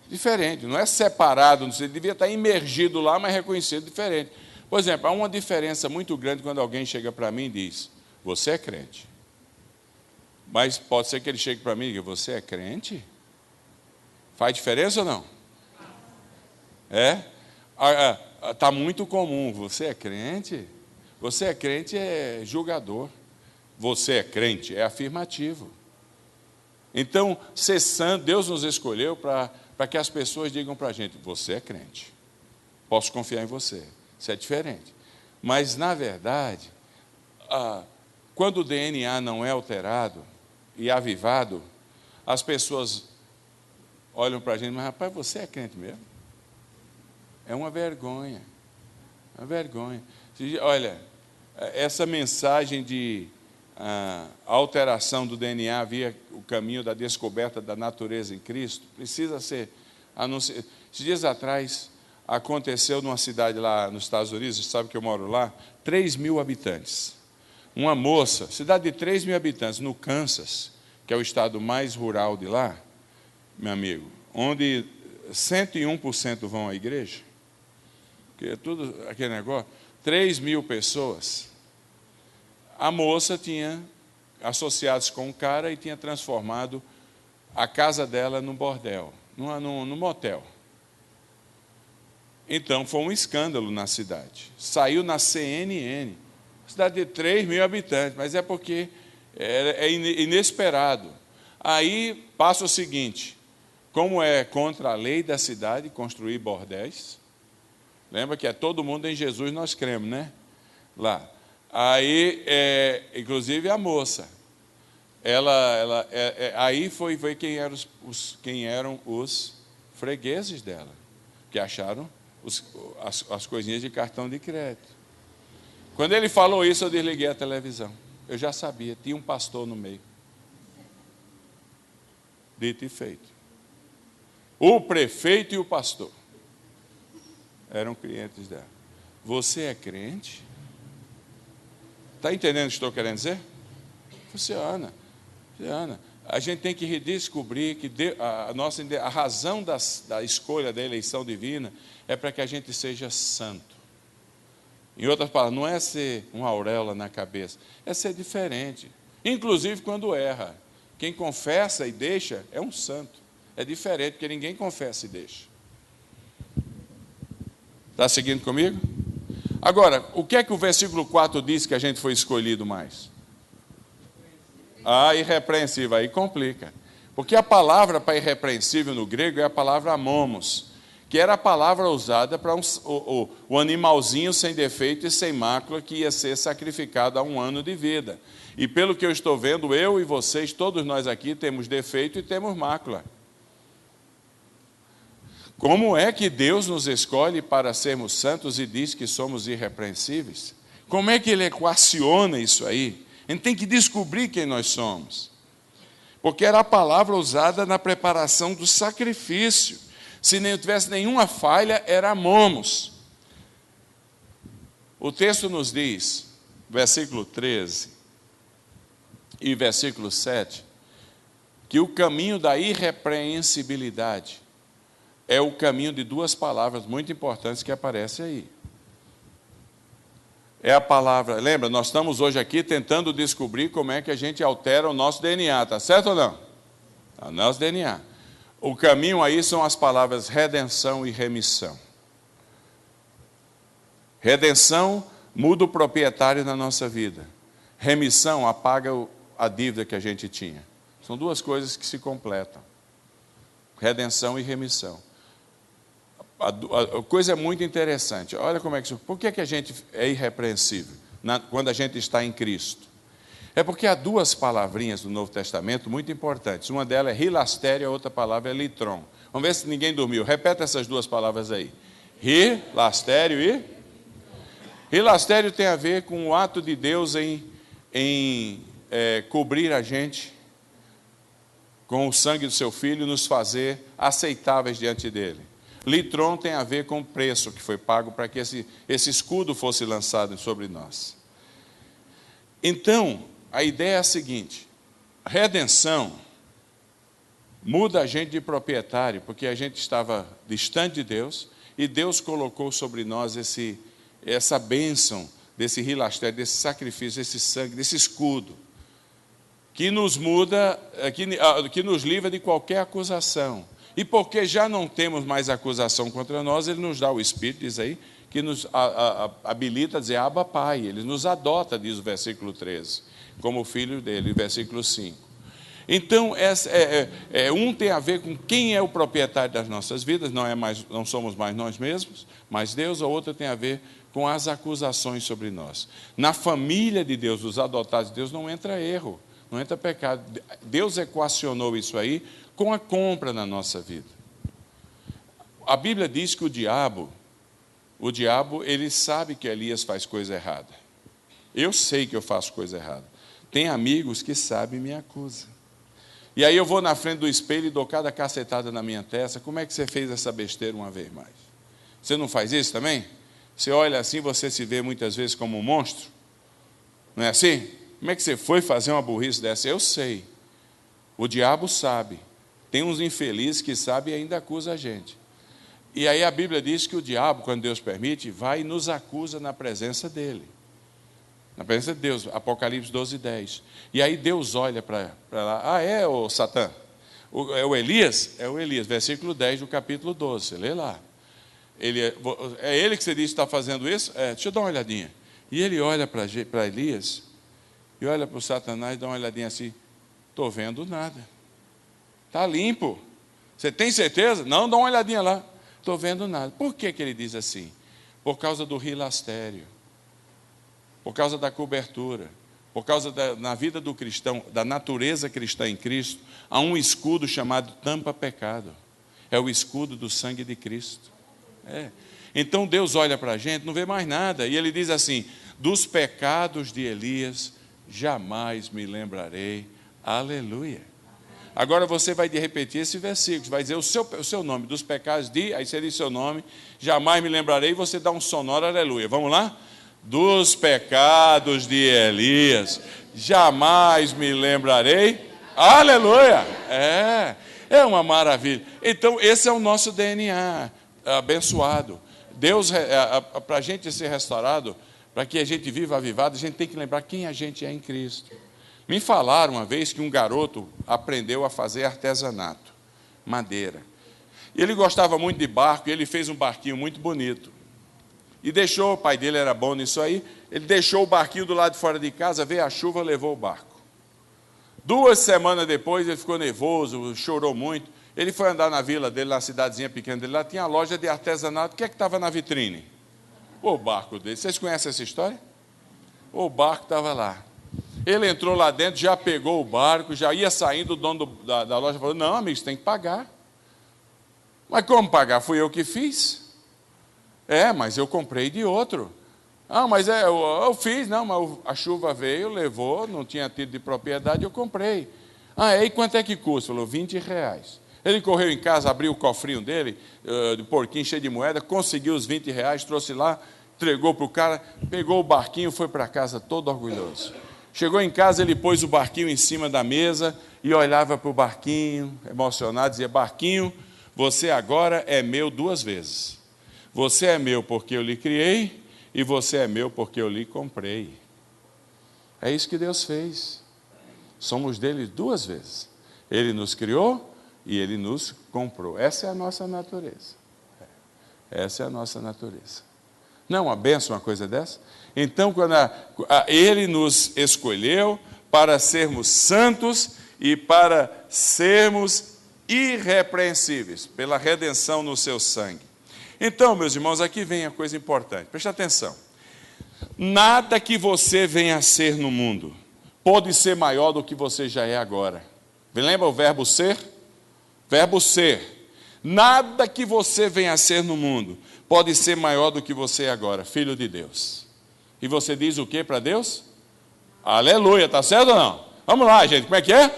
Diferente, não é separado, ele devia estar imergido lá, mas reconhecido diferente. Por exemplo, há uma diferença muito grande quando alguém chega para mim e diz: você é crente. Mas pode ser que ele chegue para mim e diga: você é crente? Faz diferença ou não? Está muito comum. Você é crente? Você é crente é julgador. Você é crente é afirmativo. Então, ser santo, Deus nos escolheu para que as pessoas digam para a gente: você é crente. Posso confiar em você. Isso é diferente. Mas, na verdade, quando o DNA não é alterado e avivado, as pessoas olham para a gente: mas rapaz, você é crente mesmo? É uma vergonha. Uma vergonha. Olha, essa mensagem de alteração do DNA via o caminho da descoberta da natureza em Cristo precisa ser anunciada. Esses dias atrás aconteceu numa cidade lá nos Estados Unidos, você sabe que eu moro lá, 3.000 habitantes. Uma moça, cidade de 3.000 habitantes, no Kansas, que é o estado mais rural de lá, meu amigo, onde 101% vão à igreja, que é tudo aquele negócio, 3.000 pessoas. A moça tinha associados com um cara e tinha transformado a casa dela num bordel, num motel. Então, foi um escândalo na cidade. Saiu na CNN, cidade de 3.000 habitantes, mas é porque é inesperado. Aí passa o seguinte: como é contra a lei da cidade construir bordéis, lembra que todo mundo em Jesus nós cremos, né? Lá. Aí, inclusive a moça, aí foi ver quem eram os fregueses dela, que acharam as coisinhas de cartão de crédito. Quando ele falou isso, eu desliguei a televisão. Eu já sabia, tinha um pastor no meio. Dito e feito. O prefeito e o pastor eram clientes dela. Você é crente? Está entendendo o que estou querendo dizer? Funciona. A gente tem que redescobrir que a razão da escolha da eleição divina é para que a gente seja santo. Em outras palavras, não é ser uma auréola na cabeça, é ser diferente. Inclusive quando erra. Quem confessa e deixa é um santo. É diferente, porque ninguém confessa e deixa. Está seguindo comigo? Agora, o que é que o versículo 4 diz que a gente foi escolhido mais? Irrepreensível, aí complica. Porque a palavra para irrepreensível no grego é a palavra amomos, que era a palavra usada para o animalzinho sem defeito e sem mácula que ia ser sacrificado a 1 ano de vida. E pelo que eu estou vendo, eu e vocês, todos nós aqui, temos defeito e temos mácula. Como é que Deus nos escolhe para sermos santos e diz que somos irrepreensíveis? Como é que Ele equaciona isso aí? A gente tem que descobrir quem nós somos. Porque era a palavra usada na preparação do sacrifício. Se não tivesse nenhuma falha, era amomos. O texto nos diz, versículo 13 e versículo 7, que o caminho da irrepreensibilidade é o caminho de duas palavras muito importantes que aparecem aí. É a palavra, lembra, nós estamos hoje aqui tentando descobrir como é que a gente altera o nosso DNA, está certo ou não? O nosso DNA. O caminho aí são as palavras redenção e remissão. Redenção muda o proprietário na nossa vida. Remissão apaga a dívida que a gente tinha. São duas coisas que se completam. Redenção e remissão. A coisa é muito interessante. Olha como é que isso... Por que a gente é irrepreensível quando a gente está em Cristo? É porque há duas palavrinhas do Novo Testamento muito importantes. Uma delas é hilastério, a outra palavra é litron. Vamos ver se ninguém dormiu. Repete essas duas palavras aí. Hilastério e... Hilastério tem a ver com o ato de Deus em cobrir a gente com o sangue do seu Filho, nos fazer aceitáveis diante dele. Litron tem a ver com o preço que foi pago para que esse escudo fosse lançado sobre nós. Então, a ideia é a seguinte: redenção muda a gente de proprietário, porque a gente estava distante de Deus, e Deus colocou sobre nós essa bênção desse hilastério, desse sacrifício, desse sangue, desse escudo, que nos muda, que nos livra de qualquer acusação. E porque já não temos mais acusação contra nós, Ele nos dá o Espírito, diz aí, que nos habilita a dizer Abba Pai. Ele nos adota, diz o versículo 13, como filho dele, versículo 5. Então, um tem a ver com quem é o proprietário das nossas vidas, não somos mais nós mesmos, mas Deus. A outra tem a ver com as acusações sobre nós. Na família de Deus, os adotados de Deus, não entra erro, não entra pecado. Deus equacionou isso aí com a compra na nossa vida. A Bíblia diz que o diabo, ele sabe que Elias faz coisa errada. Eu sei que eu faço coisa errada. Tem amigos que sabem e me acusam. E aí eu vou na frente do espelho e dou cada cacetada na minha testa. Como é que você fez essa besteira uma vez mais? Você não faz isso também? Você olha assim, você se vê muitas vezes como um monstro? Não é assim? Como é que você foi fazer uma burrice dessa? Eu sei. O diabo sabe. Tem uns infelizes que sabem e ainda acusam a gente. E aí a Bíblia diz que o diabo, quando Deus permite, vai e nos acusa na presença dele. Na presença de Deus, Apocalipse 12:10. E aí Deus olha para lá. É o Satã? É o Elias? É o Elias, versículo 10 do capítulo 12. Você lê lá. É ele que você diz que está fazendo isso? Deixa eu dar uma olhadinha. E ele olha para Elias e olha para o Satanás e dá uma olhadinha assim. Estou vendo nada. Está limpo. Você tem certeza? Não, dá uma olhadinha lá. Estou vendo nada. Por que ele diz assim? Por causa do hilastério. Por causa da cobertura. Por causa na vida do cristão, da natureza cristã em Cristo, há um escudo chamado tampa-pecado. É o escudo do sangue de Cristo. Então Deus olha para a gente, não vê mais nada. E ele diz assim: dos pecados de Elias jamais me lembrarei. Aleluia. Agora você vai repetir esse versículo, vai dizer o seu nome, dos pecados de, aí você diz seu nome, jamais me lembrarei, e você dá um sonoro aleluia. Vamos lá? Dos pecados de Elias, jamais me lembrarei. Aleluia! É uma maravilha. Então, esse é o nosso DNA, abençoado. Deus, para a gente ser restaurado, para que a gente viva avivado, a gente tem que lembrar quem a gente é em Cristo. Me falaram uma vez que um garoto aprendeu a fazer artesanato, madeira. E ele gostava muito de barco, e ele fez um barquinho muito bonito. E deixou, o pai dele era bom nisso aí, ele deixou o barquinho do lado de fora de casa, veio a chuva, levou o barco. 2 semanas depois, ele ficou nervoso, chorou muito. Ele foi andar na vila dele, na cidadezinha pequena dele, lá tinha a loja de artesanato. O que é que estava na vitrine? O barco dele. Vocês conhecem essa história? O barco estava lá. Ele entrou lá dentro, já pegou o barco, já ia saindo, o dono da loja falou: não, amigo, você tem que pagar. Mas como pagar? Fui eu que fiz. Mas eu comprei de outro. Mas eu fiz, não, mas a chuva veio, levou, não tinha tido de propriedade, eu comprei. E quanto é que custa? Falou, R$20. Ele correu em casa, abriu o cofrinho dele, de porquinho cheio de moeda, conseguiu os R$20, trouxe lá, entregou para o cara, pegou o barquinho, foi para casa todo orgulhoso. Chegou em casa, ele pôs o barquinho em cima da mesa e olhava para o barquinho, emocionado, dizia: barquinho, você agora é meu 2 vezes. Você é meu porque eu lhe criei e você é meu porque eu lhe comprei. É isso que Deus fez. Somos dele 2 vezes. Ele nos criou e ele nos comprou. Essa é a nossa natureza. Essa é a nossa natureza. Não é uma bênção uma coisa dessa? Então, quando ele nos escolheu para sermos santos e para sermos irrepreensíveis, pela redenção no seu sangue. Então, meus irmãos, aqui vem a coisa importante. Preste atenção. Nada que você venha a ser no mundo pode ser maior do que você já é agora. Lembra o verbo ser? Verbo ser. Nada que você venha a ser no mundo pode ser maior do que você é agora, filho de Deus. E você diz o que para Deus? Aleluia, tá certo ou não? Vamos lá, gente, como é que é?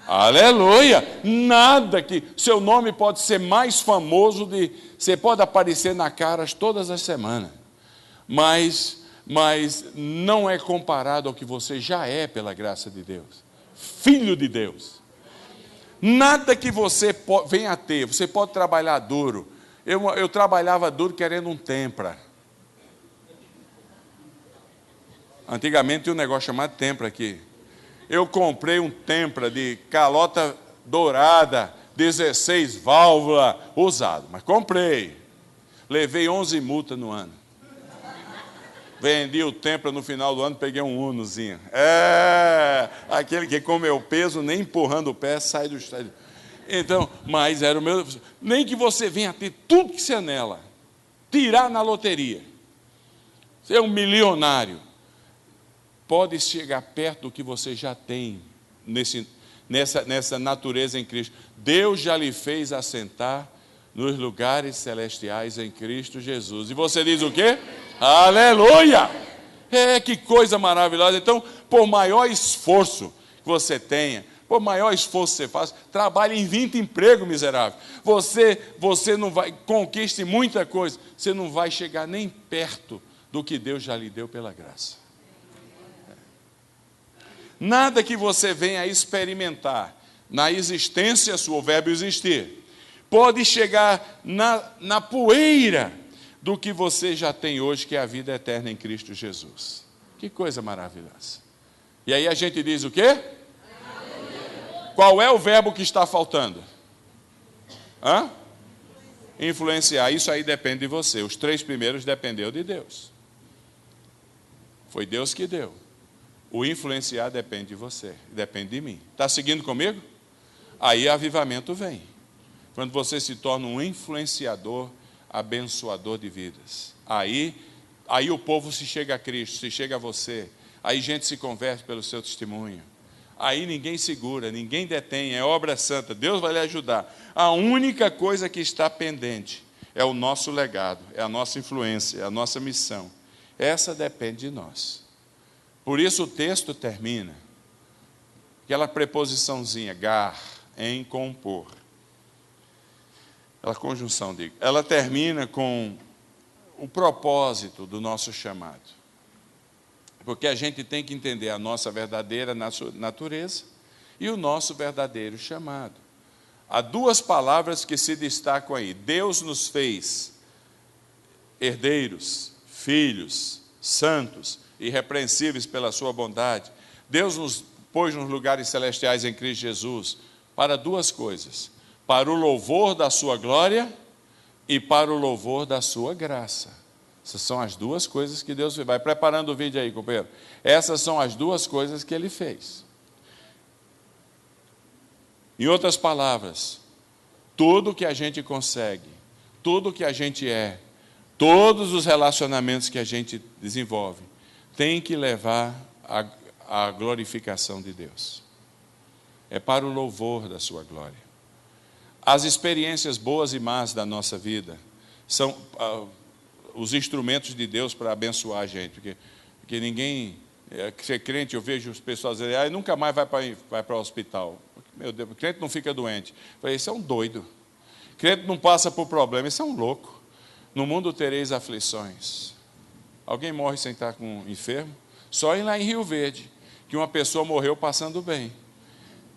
Aleluia! Nada que... Seu nome pode ser mais famoso, você pode aparecer na Caras todas as semanas, mas não é comparado ao que você já é pela graça de Deus. Filho de Deus. Nada que você venha a ter, você pode trabalhar duro. Eu trabalhava duro querendo um Tempra. Antigamente tinha um negócio chamado Tempra aqui. Eu comprei um Tempra de calota dourada, 16 válvula, usado, mas comprei. Levei 11 multas no ano. Vendi o Tempra no final do ano, peguei um Unozinho. Aquele que com meu peso, nem empurrando o pé, sai do estádio. Então, mas era o meu... Nem que você venha ter tudo que você anela, tirar na loteria, ser um milionário, pode chegar perto do que você já tem nessa natureza em Cristo. Deus já lhe fez assentar nos lugares celestiais em Cristo Jesus. E você diz o quê? Aleluia! Que coisa maravilhosa. Então, por maior esforço que você tenha, por maior esforço que você faça, trabalhe em 20 empregos, miserável. Você não vai, conquiste muita coisa, você não vai chegar nem perto do que Deus já lhe deu pela graça. Nada que você venha a experimentar na existência sua, o verbo existir, pode chegar na poeira do que você já tem hoje, que é a vida eterna em Cristo Jesus. Que coisa maravilhosa. E aí a gente diz o quê? Qual é o verbo que está faltando? Influenciar. Isso aí depende de você. Os 3 primeiros dependeu de Deus. Foi Deus que deu. O influenciar depende de você, depende de mim. Está seguindo comigo? Aí avivamento vem. Quando você se torna um influenciador, abençoador de vidas. Aí o povo se chega a Cristo, se chega a você. Aí gente se converte pelo seu testemunho. Aí ninguém segura, ninguém detém, é obra santa. Deus vai lhe ajudar. A única coisa que está pendente é o nosso legado, é a nossa influência, é a nossa missão. Essa depende de nós. Por isso o texto termina, aquela preposiçãozinha, gar, em compor. Aquela conjunção, digo. Ela termina com o propósito do nosso chamado. Porque a gente tem que entender a nossa verdadeira natureza e o nosso verdadeiro chamado. Há 2 palavras que se destacam aí. Deus nos fez herdeiros, filhos, santos, irrepreensíveis pela sua bondade. Deus nos pôs nos lugares celestiais em Cristo Jesus para 2 coisas: para o louvor da sua glória e para o louvor da sua graça. Essas são as 2 coisas que Deus fez. Vai preparando o vídeo aí, companheiro. Essas são as 2 coisas que Ele fez. Em outras palavras, tudo que a gente consegue, tudo que a gente é, todos os relacionamentos que a gente desenvolve, tem que levar à glorificação de Deus. É para o louvor da sua glória. As experiências boas e más da nossa vida são os instrumentos de Deus para abençoar a gente. Porque ninguém... ser crente, eu vejo as pessoas dizerem, nunca mais vai para o hospital. Meu Deus, crente não fica doente. Eu falei, isso é um doido. Crente não passa por problema, isso é um louco. No mundo tereis aflições. Alguém morre sem estar com um enfermo? Só ir lá em Rio Verde, que uma pessoa morreu passando bem.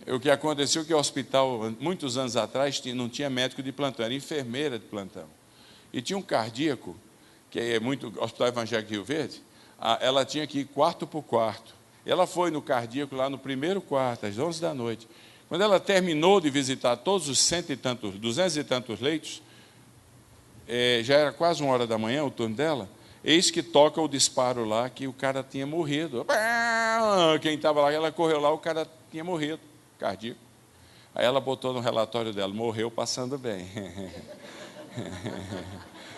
O que aconteceu é que o hospital, muitos anos atrás, não tinha médico de plantão, era enfermeira de plantão. E tinha um cardíaco, que é muito, Hospital Evangélico de Rio Verde, ela tinha que ir quarto por quarto. Ela foi no cardíaco lá no primeiro quarto, às 11 da noite. Quando ela terminou de visitar todos os 200 e tantos leitos, já era quase 1h da manhã, o turno dela, eis que toca o disparo lá, que o cara tinha morrido. Quem estava lá, ela correu lá, o cara tinha morrido, cardíaco. Aí ela botou no relatório dela, morreu passando bem.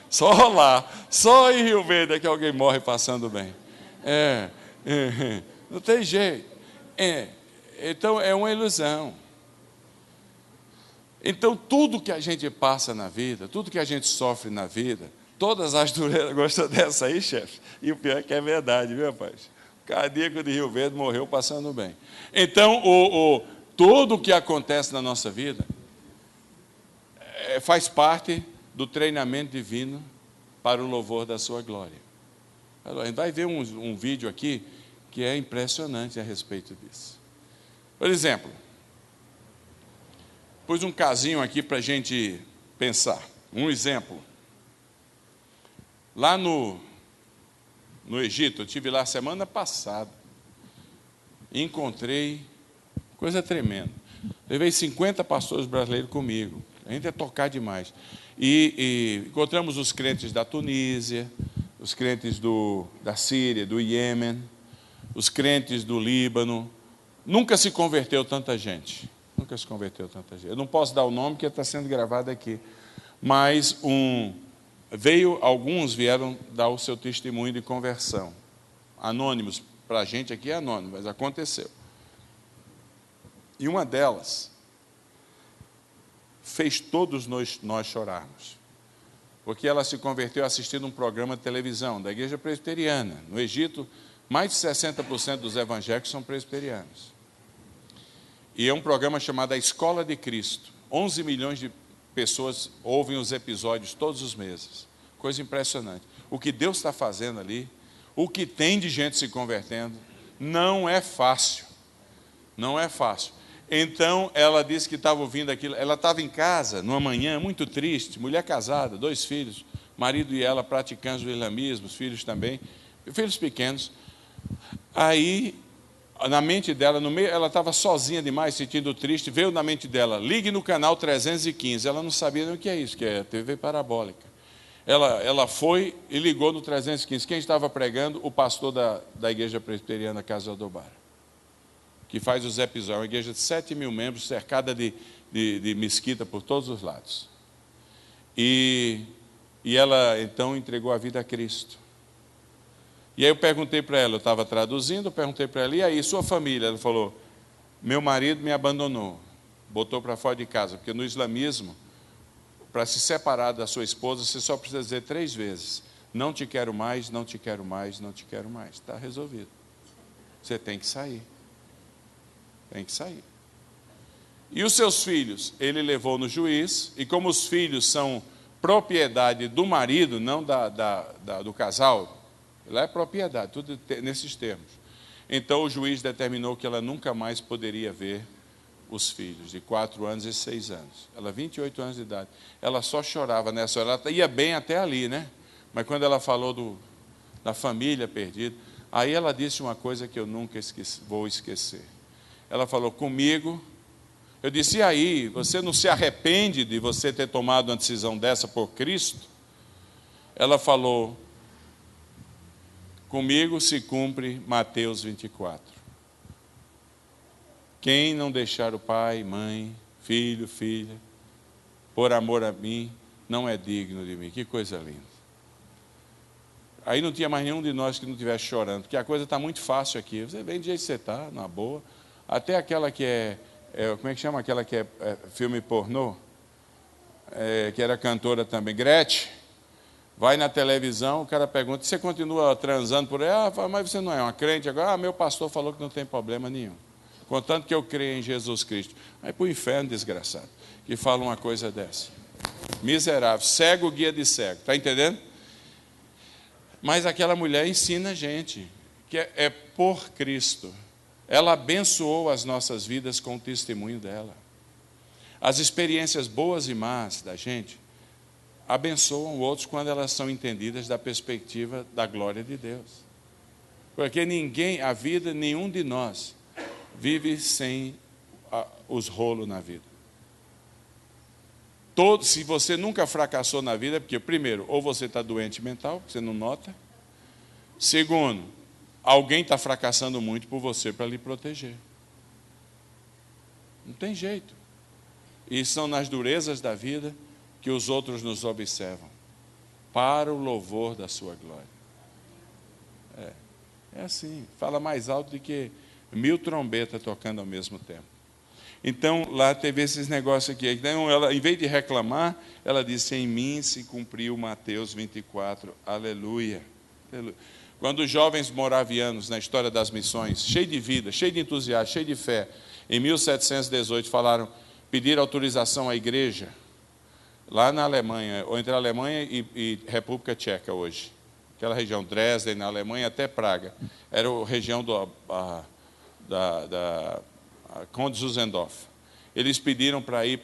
Só lá, só em Rio Verde é que alguém morre passando bem. Não tem jeito. Então é uma ilusão. Então tudo que a gente passa na vida, tudo que a gente sofre na vida, Todas as dureiras. Gostou dessa aí, chefe? E o pior é que é verdade, viu, rapaz? O cardíaco de Rio Verde morreu passando bem. Então, tudo o que acontece na nossa vida faz parte do treinamento divino para o louvor da sua glória. A gente vai ver um vídeo aqui que é impressionante a respeito disso. Por exemplo, pus um casinho aqui para a gente pensar. Um exemplo. Lá no Egito, eu estive lá semana passada. Encontrei coisa tremenda. Levei 50 pastores brasileiros comigo. A gente é tocar demais. E encontramos os crentes da Tunísia, os crentes da Síria, do Iêmen, os crentes do Líbano. Nunca se converteu tanta gente. Nunca se converteu tanta gente. Eu não posso dar o nome porque está sendo gravado aqui. Mas alguns vieram dar o seu testemunho de conversão. Anônimos. Para a gente aqui é anônimo, mas aconteceu. E uma delas fez todos nós chorarmos. Porque ela se converteu assistindo um programa de televisão da Igreja Presbiteriana. No Egito, mais de 60% dos evangélicos são presbiterianos. E é um programa chamado A Escola de Cristo. 11 milhões de pessoas ouvem os episódios todos os meses. Coisa impressionante. O que Deus está fazendo ali, o que tem de gente se convertendo, não é fácil. Não é fácil. Então, ela disse que estava ouvindo aquilo. Ela estava em casa, numa manhã, muito triste, mulher casada, 2 filhos, marido e ela praticando o islamismo, os filhos também, filhos pequenos. Aí, na mente dela, no meio, ela estava sozinha demais, sentindo triste, veio na mente dela, ligue no canal 315. Ela não sabia nem o que é isso, que é TV parabólica. Ela foi e ligou no 315. Quem estava pregando? O pastor da Igreja Presbiteriana Casa Aldobara, que faz os episódios, uma igreja de 7 mil membros, cercada de mesquita por todos os lados. E ela, então, entregou a vida a Cristo. E aí eu perguntei para ela, eu estava traduzindo, eu perguntei para ela, e aí, sua família? Ela falou, meu marido me abandonou, botou para fora de casa, porque no islamismo, para se separar da sua esposa, você só precisa dizer 3 vezes, não te quero mais, não te quero mais, não te quero mais. Está resolvido. Você tem que sair. Tem que sair. E os seus filhos? Ele levou no juiz, e como os filhos são propriedade do marido, não do casal, lá é propriedade, tudo nesses termos. Então o juiz determinou que ela nunca mais poderia ver os filhos, de 4 anos e 6 anos. Ela, 28 anos de idade. Ela só chorava nessa hora. Ela ia bem até ali, né? Mas quando ela falou da família perdida, aí ela disse uma coisa que eu nunca vou esquecer. Ela falou, comigo, eu disse, e aí, você não se arrepende de você ter tomado uma decisão dessa por Cristo? Ela falou, comigo se cumpre Mateus 24. Quem não deixar o pai, mãe, filho, filha, por amor a mim, não é digno de mim. Que coisa linda. Aí não tinha mais nenhum de nós que não estivesse chorando, porque a coisa está muito fácil aqui. Você vem do jeito que você está, na boa. Até aquela que como é que chama aquela que é filme pornô? Que era cantora também, Gretchen. Vai na televisão, o cara pergunta, você continua transando por aí? Mas você não é uma crente agora? Meu pastor falou que não tem problema nenhum. Contanto que eu creio em Jesus Cristo. Aí para o inferno, desgraçado, que fala uma coisa dessa. Miserável, cego guia de cego, está entendendo? Mas aquela mulher ensina a gente, que é por Cristo. Ela abençoou as nossas vidas com o testemunho dela. As experiências boas e más da gente abençoam outros quando elas são entendidas da perspectiva da glória de Deus. Porque nenhum de nós vive sem os rolos na vida. Se você nunca fracassou na vida, porque primeiro, ou você está doente mental, você não nota. Segundo, alguém está fracassando muito por você para lhe proteger. Não tem jeito. E são nas durezas da vida que os outros nos observam, para o louvor da sua glória. É assim, fala mais alto do que 1000 trombetas tocando ao mesmo tempo. Então, lá teve esses negócios aqui. Então, ela, em vez de reclamar, ela disse, em mim se cumpriu Mateus 24. Aleluia. Aleluia. Quando os jovens moravianos, na história das missões, cheio de vida, cheio de entusiasmo, cheio de fé, em 1718 pediram autorização à igreja, lá na Alemanha, ou entre a Alemanha e República Tcheca hoje, aquela região, Dresden, na Alemanha, até Praga, era a região da Conde Zuzendorf. Eles pediram para ir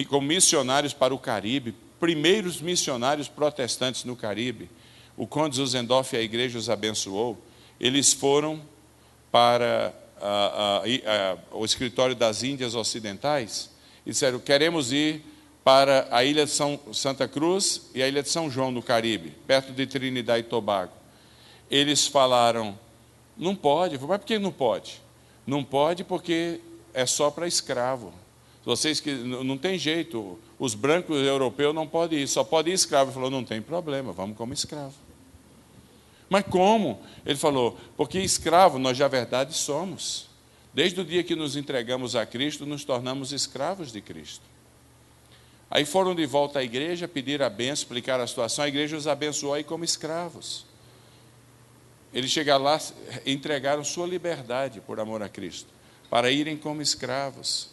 como missionários para o Caribe, primeiros missionários protestantes no Caribe. O Conde Zuzendorf e a igreja os abençoou. Eles foram para o escritório das Índias Ocidentais e disseram, queremos ir para a ilha de Santa Cruz e a ilha de São João, no Caribe, perto de Trinidad e Tobago. Eles falaram, não pode. Mas por que não pode? Não pode porque é só para escravo. Vocês que não tem jeito, os brancos europeus não podem ir, só pode ir escravo. Ele falou, não tem problema, vamos como escravo. Mas como? Ele falou, porque escravo nós já verdade somos. Desde o dia que nos entregamos a Cristo, nos tornamos escravos de Cristo. Aí foram de volta à igreja, pediram a benção, explicaram a situação, a igreja os abençoou aí como escravos. Eles chegaram lá, entregaram sua liberdade por amor a Cristo, para irem como escravos.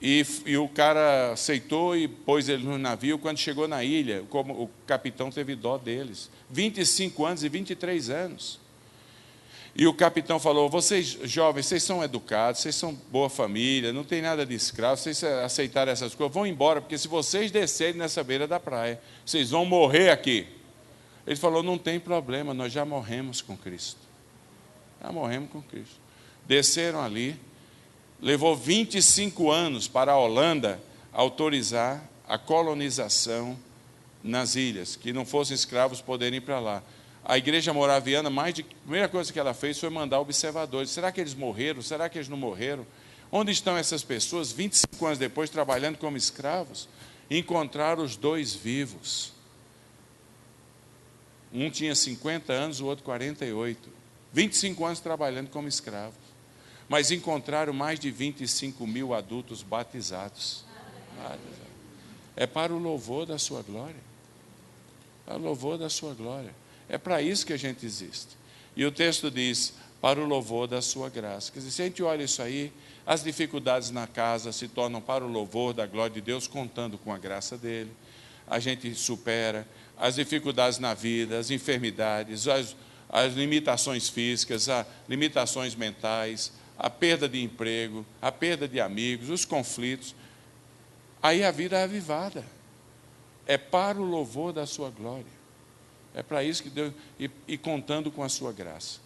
E o cara aceitou e pôs ele no navio. Quando chegou na ilha, o capitão teve dó deles. 25 anos e 23 anos. E o capitão falou, vocês jovens, vocês são educados, vocês são boa família, não tem nada de escravo, vocês aceitaram essas coisas, vão embora, porque se vocês descerem nessa beira da praia, vocês vão morrer aqui. Ele falou, não tem problema, nós já morremos com Cristo. Já morremos com Cristo. Desceram ali. Levou 25 anos para a Holanda autorizar a colonização nas ilhas, que não fossem escravos poderem ir para lá. A igreja moraviana, a primeira coisa que ela fez foi mandar observadores. Será que eles morreram? Será que eles não morreram? Onde estão essas pessoas, 25 anos depois, trabalhando como escravos? Encontraram os dois vivos. Um tinha 50 anos, o outro 48. 25 anos trabalhando como escravos. Mas encontraram mais de 25 mil adultos batizados. É para o louvor da sua glória. Para o louvor da sua glória. É para isso que a gente existe. E o texto diz, para o louvor da sua graça. Quer dizer, se a gente olha isso aí, as dificuldades na casa se tornam para o louvor da glória de Deus, contando com a graça dele. A gente supera as dificuldades na vida, as enfermidades, as limitações físicas, as limitações mentais, a perda de emprego, a perda de amigos, os conflitos. Aí a vida é avivada. É para o louvor da sua glória. É para isso que Deus... E contando com a sua graça.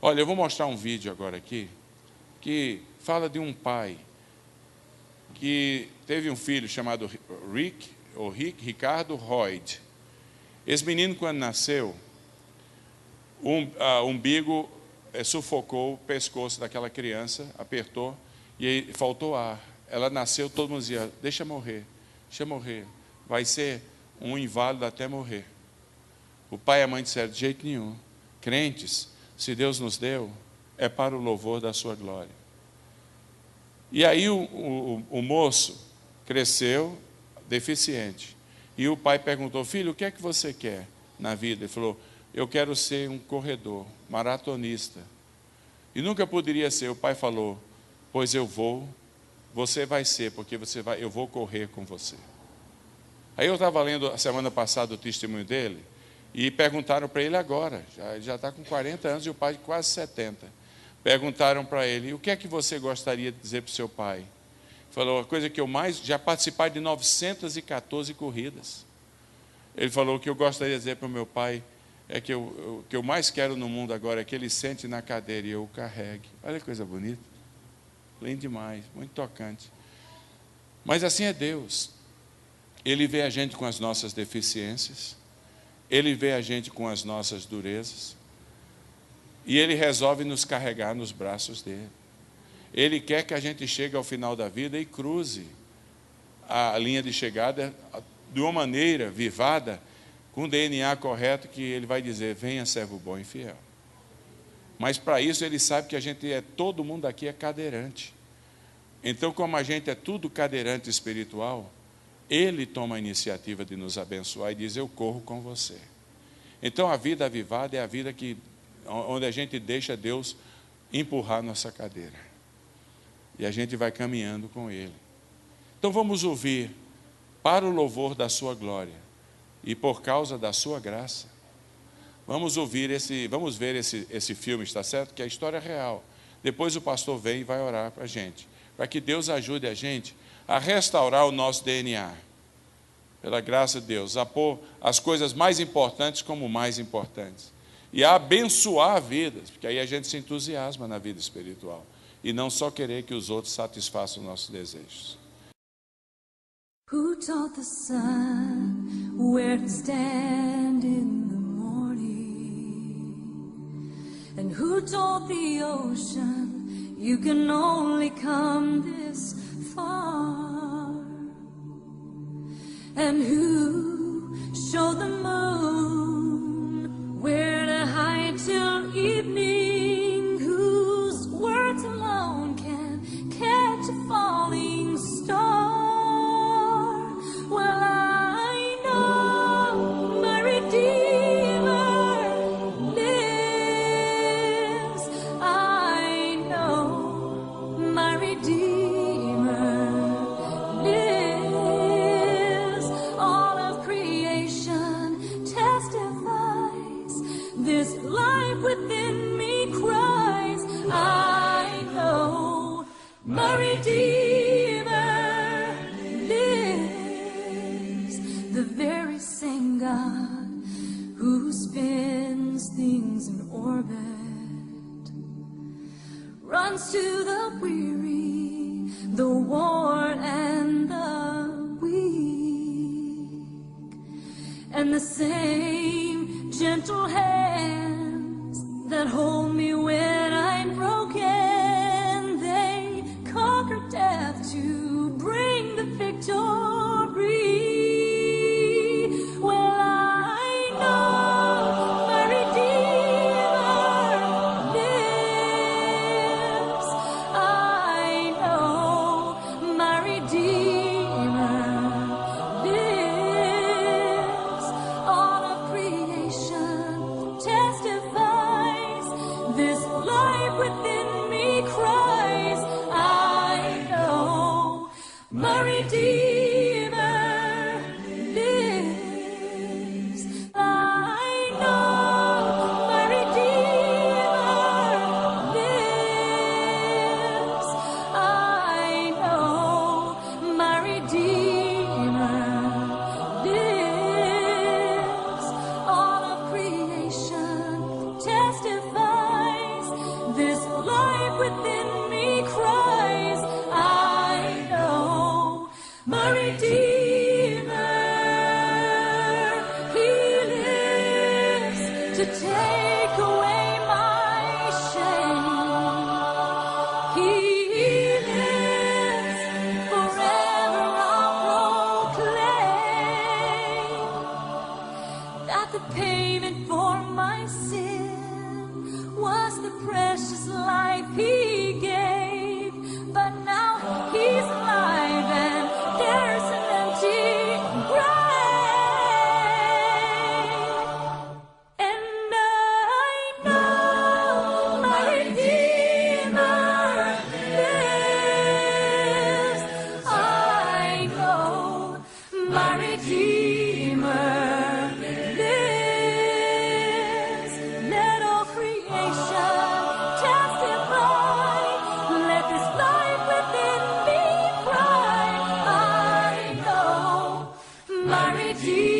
Olha, eu vou mostrar um vídeo agora aqui, que fala de um pai que teve um filho chamado Ricardo Royd. Esse menino, quando nasceu, o umbigo sufocou o pescoço daquela criança, apertou, e aí faltou ar. Ela nasceu, todo mundo dizia, deixa morrer, vai ser um inválido até morrer. O pai e a mãe disseram, de jeito nenhum, crentes, se Deus nos deu, é para o louvor da sua glória. E aí o moço cresceu deficiente, e o pai perguntou, filho, o que é que você quer na vida? Ele falou, eu quero ser um corredor, maratonista. E nunca poderia ser. O pai falou, pois eu vou, você vai ser, porque eu vou correr com você. Aí eu estava lendo a semana passada o testemunho dele, e perguntaram para ele agora, já está com 40 anos e o pai de quase 70. Perguntaram para ele, o que é que você gostaria de dizer para o seu pai? Ele falou, a coisa que eu mais, já participei de 914 corridas. Ele falou, o que eu gostaria de dizer para o meu pai, é que o que eu mais quero no mundo agora é que ele sente na cadeira e eu o carregue. Olha que coisa bonita. Lindo demais, muito tocante. Mas assim é Deus. Ele vê a gente com as nossas deficiências, Ele vê a gente com as nossas durezas, e Ele resolve nos carregar nos braços dele. Ele quer que a gente chegue ao final da vida e cruze a linha de chegada de uma maneira vivada, com o DNA correto, que Ele vai dizer, venha servo bom e fiel. Mas para isso Ele sabe que todo mundo aqui é cadeirante. Então, como a gente é tudo cadeirante espiritual, Ele toma a iniciativa de nos abençoar e diz: eu corro com você. Então, a vida avivada é a vida onde a gente deixa Deus empurrar nossa cadeira. E a gente vai caminhando com Ele. Então, vamos ouvir, para o louvor da sua glória e por causa da sua graça, vamos ver esse filme, está certo? Que é a história real. Depois o pastor vem e vai orar para a gente, para que Deus ajude a gente a restaurar o nosso DNA, pela graça de Deus, a pôr as coisas mais importantes como mais importantes, e a abençoar vidas, porque aí a gente se entusiasma na vida espiritual, e não só querer que os outros satisfaçam nossos desejos. Who taught the sun where to stand in the morning? And who told the ocean you can only come this far? And who showed the moon where to hide till evening? Whose words alone can catch a falling star? Well, I know my Redeemer lives. I know my Redeemer lives. All of creation testifies. This life within me cries. I know my Redeemer. The very same God who spins things in orbit runs to the weary, the worn, and the weak. And the same gentle hands that hold me when I'm broken, they conquer death to bring the victory.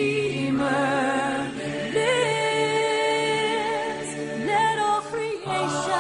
Redeemer lives. Let all creation